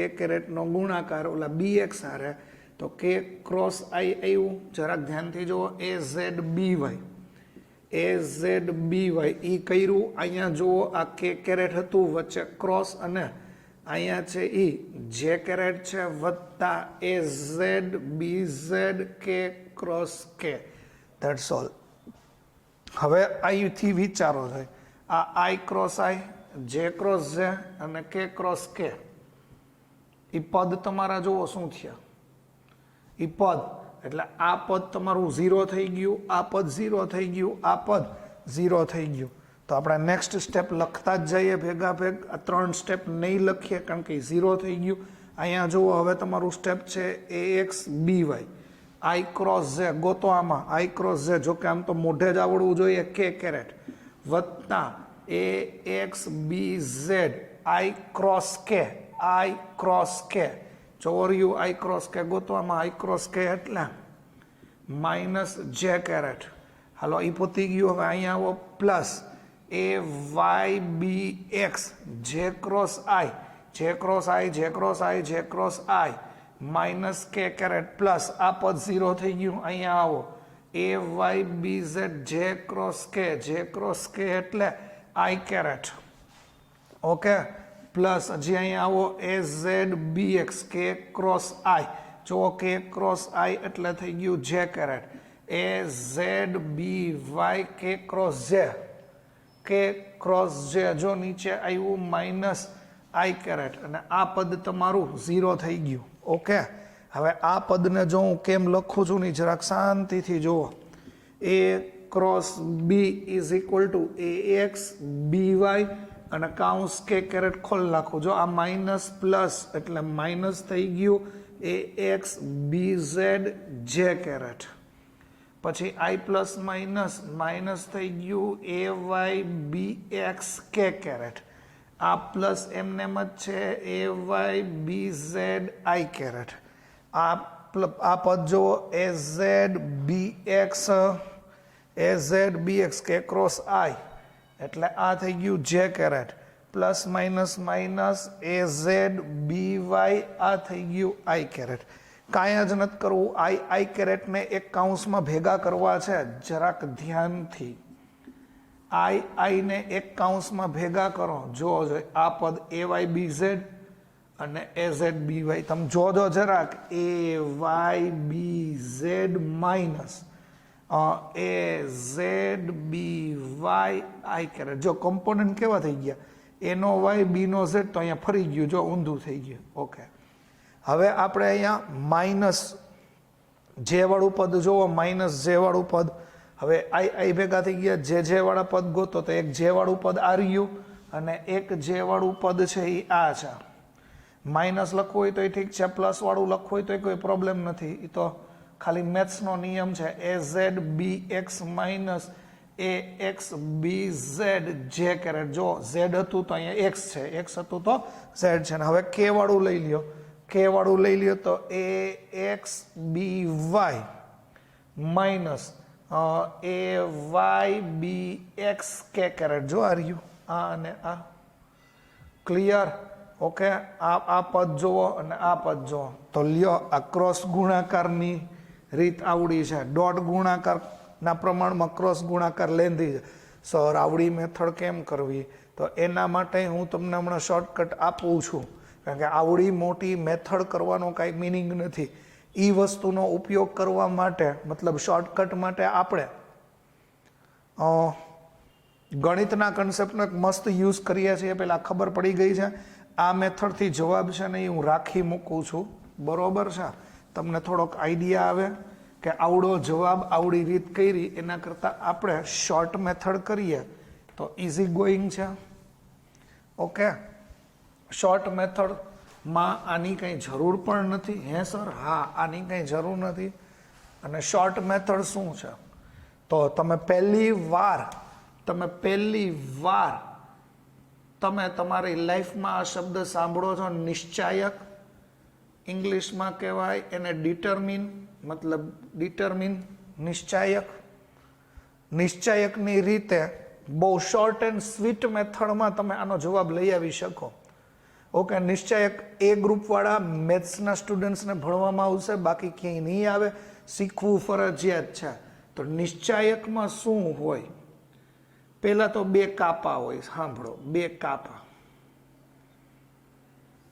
કેરેટનો ગુણાકાર ઓલા બી એક્સ હારે તો કે ક્રોસ આઈ આવ્યું જરાક ધ્યાનથી જુઓ એ ઝેડ બી વાય એ કર્યું અહીંયા જુઓ આ કે કેરેટ હતું વચ્ચે ક્રોસ અને અહીંયા છે એ જે કેરેટ છે વત્તા એ ઝેડ બી ઝેડ કે ક્રોસ કે ધેટ્સ ઓલ હવે અહીંથી વિચારો થાય આ આઈ ક્રોસ આઈ જે ક્રોસ જે અને કે ક્રોસ કે એ પદ તમારા જુઓ શું થયા એ પદ એટલે આ પદ તમારું 0 થઈ ગયું આ પદ 0 થઈ ગયું આ પદ 0 થઈ ગયું તો આપણે નેક્સ્ટ સ્ટેપ લખતા જ જઈએ ભેગા આ 3 સ્ટેપ નહીં લખીએ કારણ કે 0 થઈ ગયું અહીંયા જુઓ હવે તમારું સ્ટેપ છે A x B Y i cross j ગોતો આમાં આઈ ક્રોસ જે જો કે આમ તો મોઢે જ આવડવું જોઈએ કે કેરેટ વત્તા A x B Z I cross K ચોર્યું આઈ ક્રોસ કે ગોતવામાં આઈ ક્રોસ કે એટલે માઇનસ જે કેરેટ હાલો એ પોતી ગયું હવે અહીંયા આવો plus A Y B X J cross I minus K caret plus આ પદ 0 થઈ ગયું અહીંયા આવો A Y B Z J cross K એટલે આઈ કેરેટ ઓકે પ્લસ હજી અહીંયા આવો A Z B x K cross I જો કે ક્રોસ આઈ એટલે થઈ ગયું J caret A Z B Y K cross J જો નીચે આવ્યું માઇનસ આઈ કેરેટ અને આ પદ તમારું 0 થઈ ગયું ઓકે હવે આ પદને જો હું કેમ લખું છું ને જરાક શાંતિથી જુઓ A cross B is equal to A x B y અને કાઉન્સ કે કેરેટ ખોલ નાખું જો આ માઇનસ પ્લસ એટલે માઇનસ થઈ ગયું A x B Z J caret પછી આઈ પ્લસ માઇનસ થઈ ગયું એ વાય બી એક્સ કે કેરેટ આ પ્લસ એમને જ છે A Y B Z I caret આ પદ જો A Z B x K cross I એટલે આ થઈ ગયું J caret plus minus A Z B Y આ થઈ ગયું આઈ કેરેટ કાંઈ જ નથી કરવું આઈ કેરેટને એક કાઉન્સમાં ભેગા કરવા છે જરાક ધ્યાનથી આઈને એક કાઉન્સમાં ભેગા કરો જો આ પદ એ વાય બી ઝેડ અને એ ઝેડ બી વાય તમે જોજો જરાક A Y B Z minus A Z B Y I caret જો કમ્પોનન્ટ કેવા થઈ ગયા એનો વાય બીનો ઝેડ તો અહીંયા ફરી ગયું જો ઊંધું થઈ ગયું ઓકે હવે આપણે અહીંયા માઇનસ જે વાળું પદ જોવો માઇનસ જે વાળું પદ હવે આઈ ભેગા થઈ ગયા જે વાળા પદ ગોતો તો એક જે વાળું પદ આ રહ્યું અને એક જે વાળું પદ છે એ આ છે માઇનસ લખવું હોય તો એ ઠીક છે પ્લસ વાળું લખવું હોય તો કોઈ પ્રોબ્લેમ નથી એ તો ખાલી મેથ્સનો નિયમ છે એ ઝેડ બી એક્સ માઇનસ એ x B Z J caret જો ઝેડ હતું તો અહીંયા એક્સ છે એક્સ હતું તો ઝેડ છે ને હવે કે વાળું લઈ લ્યો તો A x B y minus A Y B x કે કેરેટ જો આ રહ્યું આ અને આ ક્લિયર ઓકે આ પદ જુઓ અને આ પદ જુઓ તો લ્યો આ ક્રોસ ગુણાકારની રીત આવડી છે ડોટ ગુણાકારના પ્રમાણમાં ક્રોસ ગુણાકાર લેંધી છે સર આવડી મેથડ કેમ કરવી તો એના માટે હું તમને હમણાં શોર્ટકટ આપું છું કારણ કે આવડી મોટી મેથડ કરવાનો કાંઈ મિનિંગ નથી એ વસ્તુનો ઉપયોગ કરવા માટે મતલબ શોર્ટકટ માટે આપણે ગણિતના કન્સેપ્ટનો એક મસ્ત યુઝ કરીએ છીએ, પહેલાં ખબર પડી ગઈ છે. આ મેથડથી જવાબ છે ને એ હું રાખી મૂકું છું, બરોબર છે. તમને થોડોક આઈડિયા આવે કે આવડો જવાબ આવડી રીત કરી, એના કરતાં આપણે શોર્ટ મેથડ કરીએ તો ઇઝી ગોઈંગ છે. ઓકે, શોર્ટ મેથડમાં આની કંઈ જરૂર પણ નથી. હે સર? હા, આની કંઈ જરૂર નથી. અને શોર્ટ મેથડ શું છે? તો તમે પહેલી વાર તમે તમારી લાઈફમાં આ શબ્દ સાંભળો છો, નિશ્ચાયક. ઇંગ્લિશમાં કહેવાય એને ડિટરમિન, મતલબ ડિટરમિન, નિશ્ચાયક. નિશ્ચાયકની રીતે બહુ શોર્ટ એન્ડ સ્વીટ મેથડમાં તમે આનો જવાબ લઈ આવી શકો. ઓકે, નિશ્ચાયક એ ગ્રુપવાળા મેથ્સના સ્ટુડન્ટ્સને ભણવામાં આવશે, બાકી ક્યાંય નહીં આવે. શીખવું ફરજિયાત છે. તો નિશ્ચાયકમાં શું હોય? પહેલાં તો 2 કાપા હોય. સાંભળો, 2 કાપા.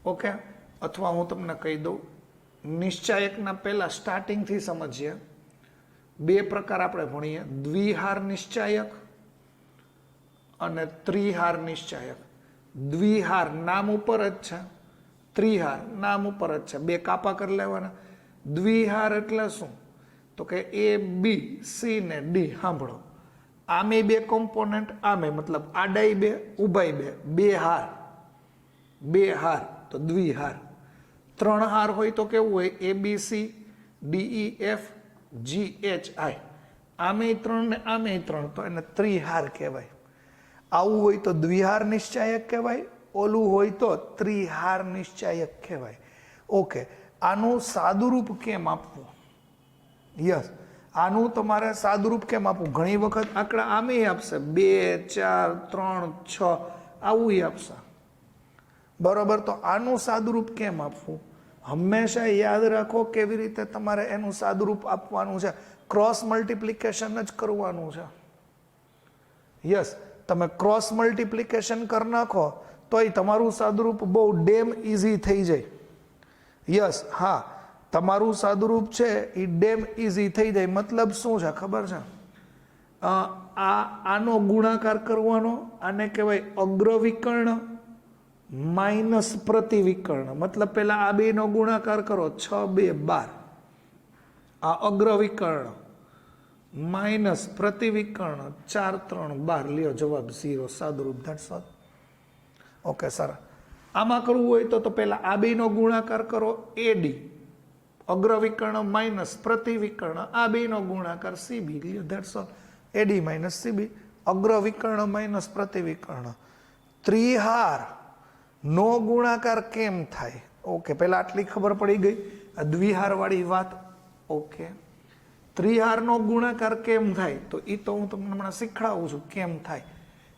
ઓકે, અથવા હું તમને કહી દઉં, નિશ્ચાયકના પહેલાં સ્ટાર્ટિંગથી સમજીએ. 2 પ્રકાર આપણે ભણીએ, દ્વિહાર નિશ્ચાયક અને ત્રિહાર નિશ્ચાયક. દ્વિહાર નામ ઉપર જ છે, ત્રિહાર નામ ઉપર જ છે. 2 કાપા કરી લેવાના. દ્વિહાર એટલે શું? તો કે A, B, C ને D. સાંભળો, આમે 2 કોમ્પોનન્ટ, આમે મતલબ આડાઈ 2, ઊભાઈ 2, 2 હાર, તો દ્વિહાર. 3 હાર હોય તો કેવું હોય? A, B, C, D, E, F, G, H, I. આમે 3 ને આમે 3, તો એને ત્રિહાર કહેવાય. આવું હોય તો દ્વિહાર નિશ્ચાયક કહેવાય, ઓલું હોય તો ત્રિહાર નિશ્ચાયક કહેવાય. ઓકે, આનું સાદુરૂપ કેમ આપવું? યસ, આનું તમારે સાદુરૂપ કેમ આપવું? ઘણી વખત આંકડા આમે આપશે, 2, 4, 3, 6 આવું આપશે, બરોબર. તો આનું સાદુરૂપ કેમ આપવું? હંમેશા યાદ રાખો કેવી રીતે તમારે એનું સાદુરૂપ આપવાનું છે. ક્રોસ મલ્ટિપ્લિકેશન જ કરવાનું છે. યસ, તમે ક્રોસ મલ્ટિપ્લિકેશન કરી નાખો તોય તમારું સાદુરૂપ બહુ ડેમ ઇઝી થઈ જાય. યસ, હા, તમારું સાદુરૂપ છે એ ડેમ ઇઝી થઈ જાય. મતલબ શું છે ખબર છે? આનો ગુણાકાર કરવાનો, આને કહેવાય અગ્રવિકર્ણ માઇનસ પ્રતિવિકર્ણ. મતલબ પહેલા આ 2 નો ગુણાકાર કરો, 6, 2, 12. આ અગ્રવિકર્ણ માઇનસ પ્રતિવિકર્ણ, 4, 3, 12. લ્યો જવાબ 0, સાદુરૂપ. That's all. ઓકે સર, આમાં કરવું હોય તો પહેલા આ 2 નો ગુણાકાર કરો, AD. અગ્રવિકર્ણ માઇનસ પ્રતિવિકર્ણ, આ 2 નો ગુણાકાર CB. લ્યો that's all. AD minus CB, અગ્રવિકર્ણ માઇનસ પ્રતિવિકર્ણ. ત્રિહાર નો ગુણાકાર કેમ થાય? ઓકે, પહેલા આટલી ખબર પડી ગઈ, આ દ્વિહાર વાળી વાત. ઓકે, ત્રિહારનો ગુણાકાર કેમ થાય? તો એ તો હું તમને હમણાં શીખડાવું છું કેમ થાય.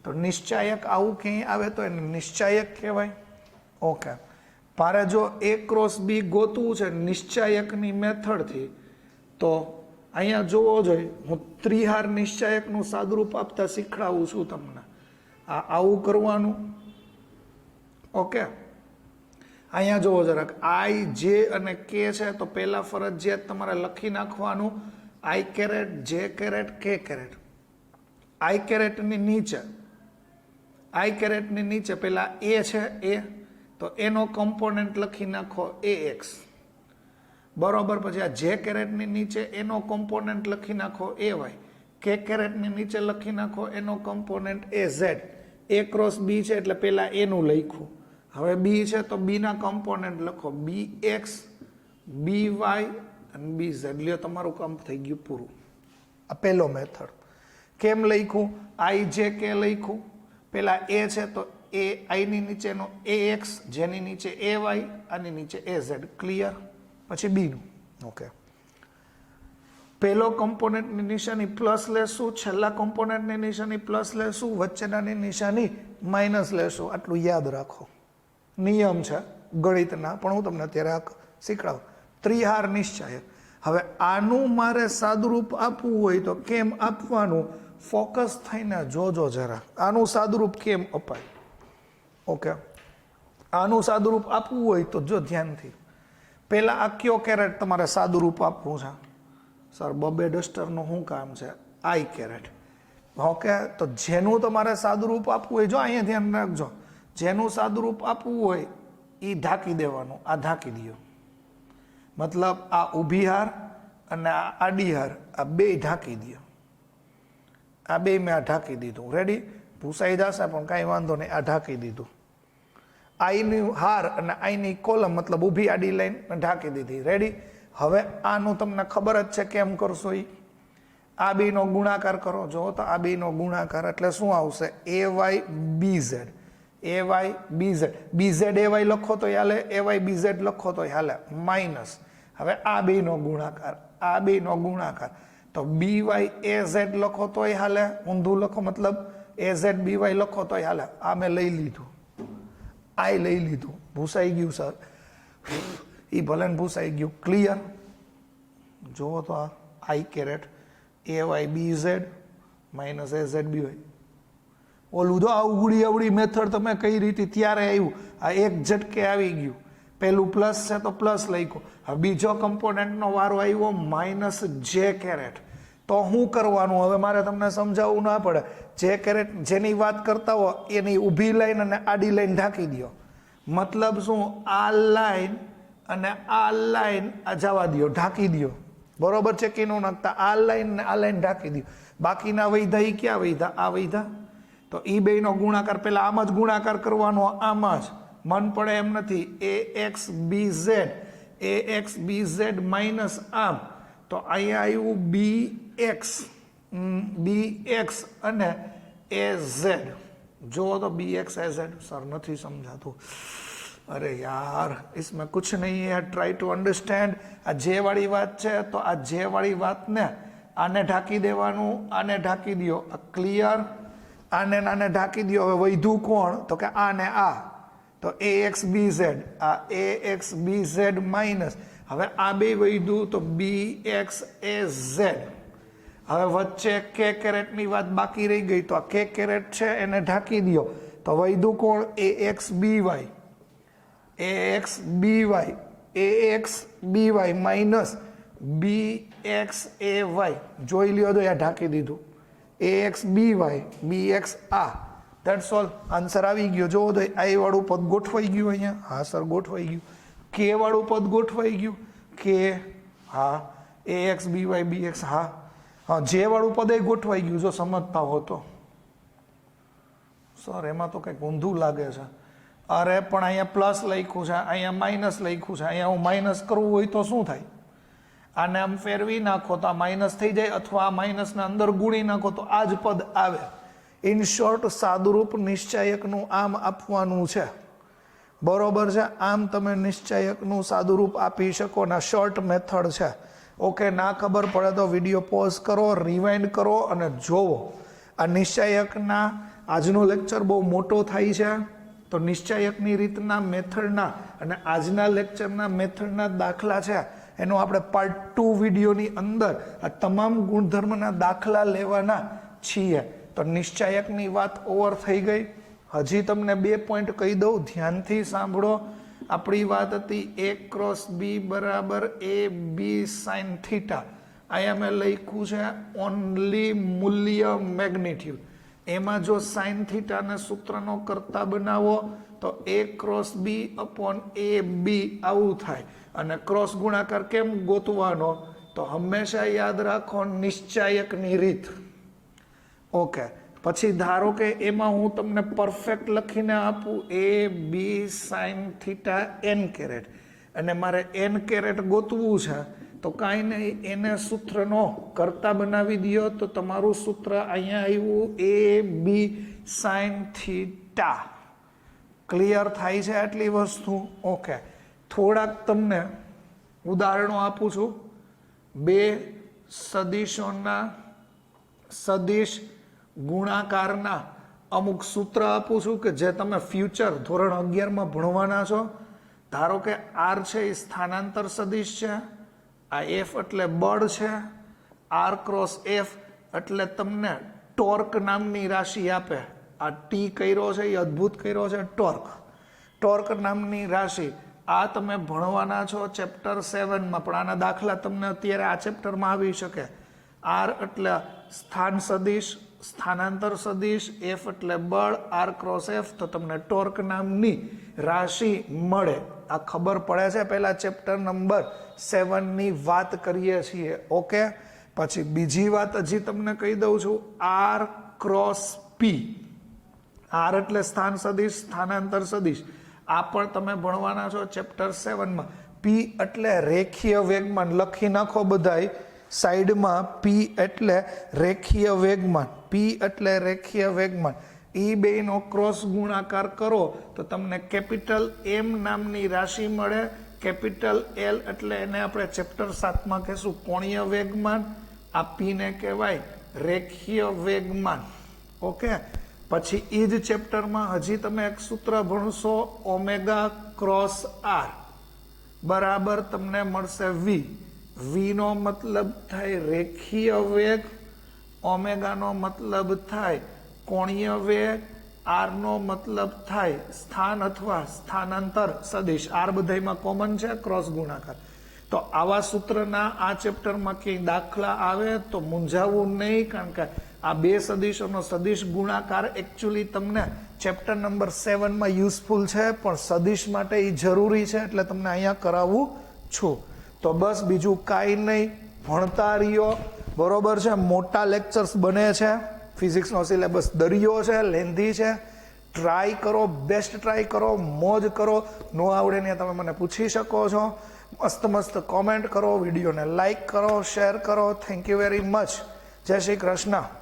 તો નિશ્ચાયક આવું ક્યાંય આવે તો એને નિશ્ચાયક કહેવાય. ઓકે, મારે જો A ક્રોસ B ગોતવું છે નિશ્ચાયકની મેથડથી, તો અહીંયા જોવો જોઈએ, હું ત્રિહાર નિશ્ચાયકનું સાદુરૂપ આપતા શીખડાવું છું તમને. આવું કરવાનું. ઓકે, અહીંયા જોવો જરાક, I, J અને K છે તો પહેલા ફરજિયાત તમારે લખી નાખવાનું I caret, J caret, K caret. I કેરેટની નીચે પહેલા A છે, A, તો એનો કમ્પોનન્ટ લખી નાખો AX, બરોબર. પછી આ J કેરેટની નીચે એનો કમ્પોનન્ટ લખી નાખો AY. K કેરેટની નીચે લખી નાખો એનો component AZ. A cross B છે એટલે પહેલા એનું લખ્યું. હવે B છે તો B ના કમ્પોનન્ટ લખો, BX, BY અને BZ. લ્યો તમારું કામ થઈ ગયું પૂરું. આ પહેલો મેથડ. કેમ લખ્યું? IJK લખ્યું. પહેલા A છે તો I ની નીચેનો AX, જેની નીચે AY, આની નીચે AZ. ક્લિયર? પછી B નું. ઓકે, પહેલો કમ્પોનન્ટની નિશાની પ્લસ લેશું, છેલ્લા કમ્પોનન્ટની નિશાની પ્લસ લેશું, વચ્ચેનાની નિશાની માઇનસ લેશું. આટલું યાદ રાખો. નિયમ છે ગણિતના, પણ હું તમને અત્યારે શીખડાવું. ત્રિહાર નિશ્ચાયક. હવે આનું મારે સાદુરૂપ આપવું હોય તો કેમ આપવાનું? ફોકસ થઈને જોજો જરા, આનું સાદુરૂપ કેમ અપાય. ઓકે, આનું સાદુરૂપ આપવું હોય તો જો ધ્યાનથી. પહેલા આ કયો કેરેટ તમારે સાદુરૂપ આપવું છે? સર, બબે ડસ્ટરનું શું કામ છે? I caret. ઓકે, તો જેનું તમારે સાદુરૂપ આપવું હોય, જો અહીંયા ધ્યાન રાખજો, જેનું સાદુરૂપ આપવું હોય એ ઢાંકી દેવાનું. આ ઢાંકી દો, મતલબ આ ઊભી હાર અને આ આડી હાર, આ બે ઢાંકી દો. આ બે મેં આ ઢાંકી દીધું. રેડી? ભૂસાઈ જશે પણ કાંઈ વાંધો નહીં, આ ઢાંકી દીધું. આઈની હાર અને આઈની કોલમ, મતલબ ઊભી આડી લાઈન ઢાંકી દીધી. રેડી? હવે આનું તમને ખબર જ છે કેમ કરશો. આ બેનો ગુણાકાર કરો. જો તો આ બેનો ગુણાકાર એટલે શું આવશે? AY BZ. AY BZ. BZ AY લખો તો હાલે, AY BZ લખો તો હાલે, માઇનસ. હવે આ બેનો ગુણાકાર, આ બેનો ગુણાકાર તો BY AZ લખો તોય હાલે, ઊંધું લખો મતલબ AZ BY લખો તોય હાલે. આ મેં લઈ લીધું, આ લઈ લીધું. ભૂસાઈ ગયું સર, એ ભલે ને ભૂસાઈ ગયું. ક્લિયર? જુઓ તો આ I caret AY BZ minus AZ BY. ઓલું જો આ ઉગડી અવડી મેથડ તમે કઈ રીતે ત્યારે આવ્યું, આ એક ઝટકે આવી ગયું. પેલું પ્લસ છે તો પ્લસ લખ્યો. હવે બીજો કમ્પોનન્ટનો વારો આવ્યો માઇનસ J કેરેટ. તો શું કરવાનું હવે મારે તમને સમજાવવું ના પડે. જે કેરેટ જેની વાત કરતા હો એની ઊભી લાઈન અને આડી લાઈન ઢાંકી દો. મતલબ શું? આ લાઈન અને આ લાઈન આ જવા દો, ઢાંકી દો. બરોબર છે કે નું નાખતા? આ લાઈન ને આ લાઈન ઢાંકી દો. બાકીના વૈધા એ ક્યાં વૈધા? આ વૈધા. તો એ બેનો ગુણાકાર પેલા આમ જ ગુણાકાર કરવાનો, આમાં જ. મન પડે એમ નથી. AX BZ માઇનસ આમ, તો અહીંયા આવ્યું BX અને AZ. જો તો BX AZ. સર નથી સમજાતું. અરે યાર, इसमें कुछ नहीं है, ट्राई टू अंडरस्टैंड. આ જે વાળી વાત છે તો આ જે વાળી વાતને આને ઢાંકી દેવાનું, આને ઢાંકી દો. ક્લિયર? આને આને ઢાંકી દો. હવે વૈધું કોણ? તો કે આ ને આ. તો AX BZ, આ AX BZ માઇનસ. હવે આ બે વૈધું તો BX AZ. હવે વચ્ચે K કેરેટની વાત બાકી રહી ગઈ, તો આ K કેરેટ છે એને ઢાંકી દો. તો વૈધું કોણ? AX BY. AX BY minus BX AY. જોઈ લ્યો તો ઢાંકી દીધું. AX BY BX આ. That's all. આન્સર આવી ગયો. જોવો તો I વાળું પદ ગોઠવાઈ ગયું અહીંયા. હા સર ગોઠવાઈ ગયું. K વાળું પદ ગોઠવાઈ ગયું. K, હા. AX BY BX, હા. હા, J વાળું પદ એ ગોઠવાઈ ગયું. જો સમજતા હો તો. સર એમાં તો કંઈક ઊંધું લાગે છે. અરે પણ અહીંયા પ્લસ લખ્યું છે, અહીંયા માઇનસ લખ્યું છે. અહીંયા હું માઇનસ કરવું હોય તો શું થાય? આને આમ ફેરવી નાખો તો આ માઇનસ થઈ જાય, અથવા આ માઇનસને અંદર ગુણી નાખો તો આ જ પદ આવે. ઇન શોર્ટ સાદુરૂપ નિશ્ચાયકનું આમ આપવાનું છે. બરોબર છે? આમ તમે નિશ્ચાયકનું સાદુરૂપ આપી શકો ને શોર્ટ મેથડ છે. ઓકે, ના ખબર પડે તો વિડીયો પોઝ કરો, રિવાઇન્ડ કરો અને જોવો. આ નિશ્ચાયકના આજનો લેક્ચર બહુ મોટો થાય છે, તો નિશ્ચાયકની રીતના મેથડના અને આજના લેક્ચરના મેથડના દાખલા છે એનો આપણે પાર્ટ 2 વિડીયોની અંદર આ તમામ ગુણધર્મના દાખલા લેવાના છીએ. તો નિશ્ચાયકની વાત ઓવર થઈ ગઈ. હજી તમને 2 પોઈન્ટ કહી દઉં, ધ્યાનથી સાંભળો. આપણી વાત હતી A ક્રોસ B બરાબર AB sin થીટા. અહીંયા મેં લખ્યું છે ઓનલી મૂલ્ય મેગ્નિટ્યુડ. એમાં જો સાઇન થીટાના સૂત્રનો કરતા બનાવો તો A cross B upon AB આવું થાય. અને ક્રોસ ગુણાકાર કેમ ગોતવાનો? તો હંમેશા યાદ રાખો નિશ્ચાયકની રીત. ઓકે, પછી ધારો કે એમાં હું તમને પરફેક્ટ લખીને આપું AB sine theta n caret, અને મારે n કેરેટ ગોતવું છે, તો કાંઈ નહીં, એને સૂત્રનો કરતા બનાવી દો તો તમારું સૂત્ર અહીંયા આવ્યું AB સાઇન થીટા. ક્લિયર થાય છે આટલી વસ્તુ? ઓકે, થોડાક તમને ઉદાહરણો આપું છું. 2 સદિશોના સદિશ ગુણાકારના અમુક સૂત્ર આપું છું કે જે તમે ફ્યુચર ધોરણ 11માં ભણવાના છો. ધારો કે R છે એ સ્થાનાંતર સદિશ છે, આ F એટલે બળ છે, R ક્રોસ F એટલે તમને ટોર્ક નામની રાશિ આપે. આ T કર્યો છે એ અદ્ભુત કર્યો છે ટોર્ક. ટોર્ક નામની રાશિ આ તમે ભણવાના છો ચેપ્ટર 7માં, પણ આના દાખલા તમને અત્યારે આ ચેપ્ટરમાં આવી શકે. R એટલે સ્થાન સદિશ, સ્થાનાંતર સદિશ, એફ એટલે બળ, આર ક્રોસ એફ, તો તમને ટોર્ક નામની રાશિ મળે. આ ખબર પડે છે. પહેલા ચેપ્ટર નંબર 7 ની વાત કરીએ છીએ. ઓકે, પછી બીજી વાત હજી તમને કહી દઉં છું, આર ક્રોસ પી. આર એટલે સ્થાન સદિશ, સ્થાનાંતર સદિશ, આ પણ તમે ભણવાના છો ચેપ્ટર 7 માં. પી એટલે રેખીય વેગમાન, લખી નાખો બધાય સાઈડમાં. પી એટલે રેખીય વેગમાન, પી એટલે રેખીય વેગમાન. ઈ બેનો ક્રોસ ગુણાકાર કરો તો તમને કેપિટલ એમ નામની રાશિ મળે. કેપિટલ એલ એટલે એને આપણે ચેપ્ટર 7 માં કહેશું કોણીય વેગમાન. આ પી ને કહેવાય રેખીય વેગમાન. ઓકે, પછી એ જ ચેપ્ટરમાં હજી તમે એક સૂત્ર ભણશો, ઓમેગા ક્રોસ આર બરાબર તમને મળશે વી. વી નો મતલબ થાય રેખીય વેગ, ઓમેગા નો મતલબ થાય કોણીય વેગ, આર નો મતલબ થાય સ્થાન અથવા સ્થાનાંતર સદિશ. આર બધામાં કોમન છે, ક્રોસ ગુણાકાર. તો આવા સૂત્રના આ ચેપ્ટરમાં ક્યાંય દાખલા આવે તો મૂંઝાવવું નહીં, કારણ કે આ બે સદિશોનો સદિશ ગુણાકાર એકચ્યુઅલી તમને ચેપ્ટર નંબર 7 માં યુઝફુલ છે, પણ સદિશ માટે એ જરૂરી છે એટલે તમને અહીંયા કરાવું છું. તો બસ બીજું કાંઈ નહીં, ભણતા રહ્યો. બરોબર છે, મોટા લેક્ચર્સ બને છે. ફિઝિક્સનો સિલેબસ દરિયો છે, લેન્ધી છે. ટ્રાય કરો, બેસ્ટ ટ્રાય કરો, મોજ કરો. નો આવડે ને તમે મને પૂછી શકો છો. મસ્ત મસ્ત કોમેન્ટ કરો, વિડીયોને લાઈક કરો, શેર કરો. Thank you very much. જય શ્રી કૃષ્ણ.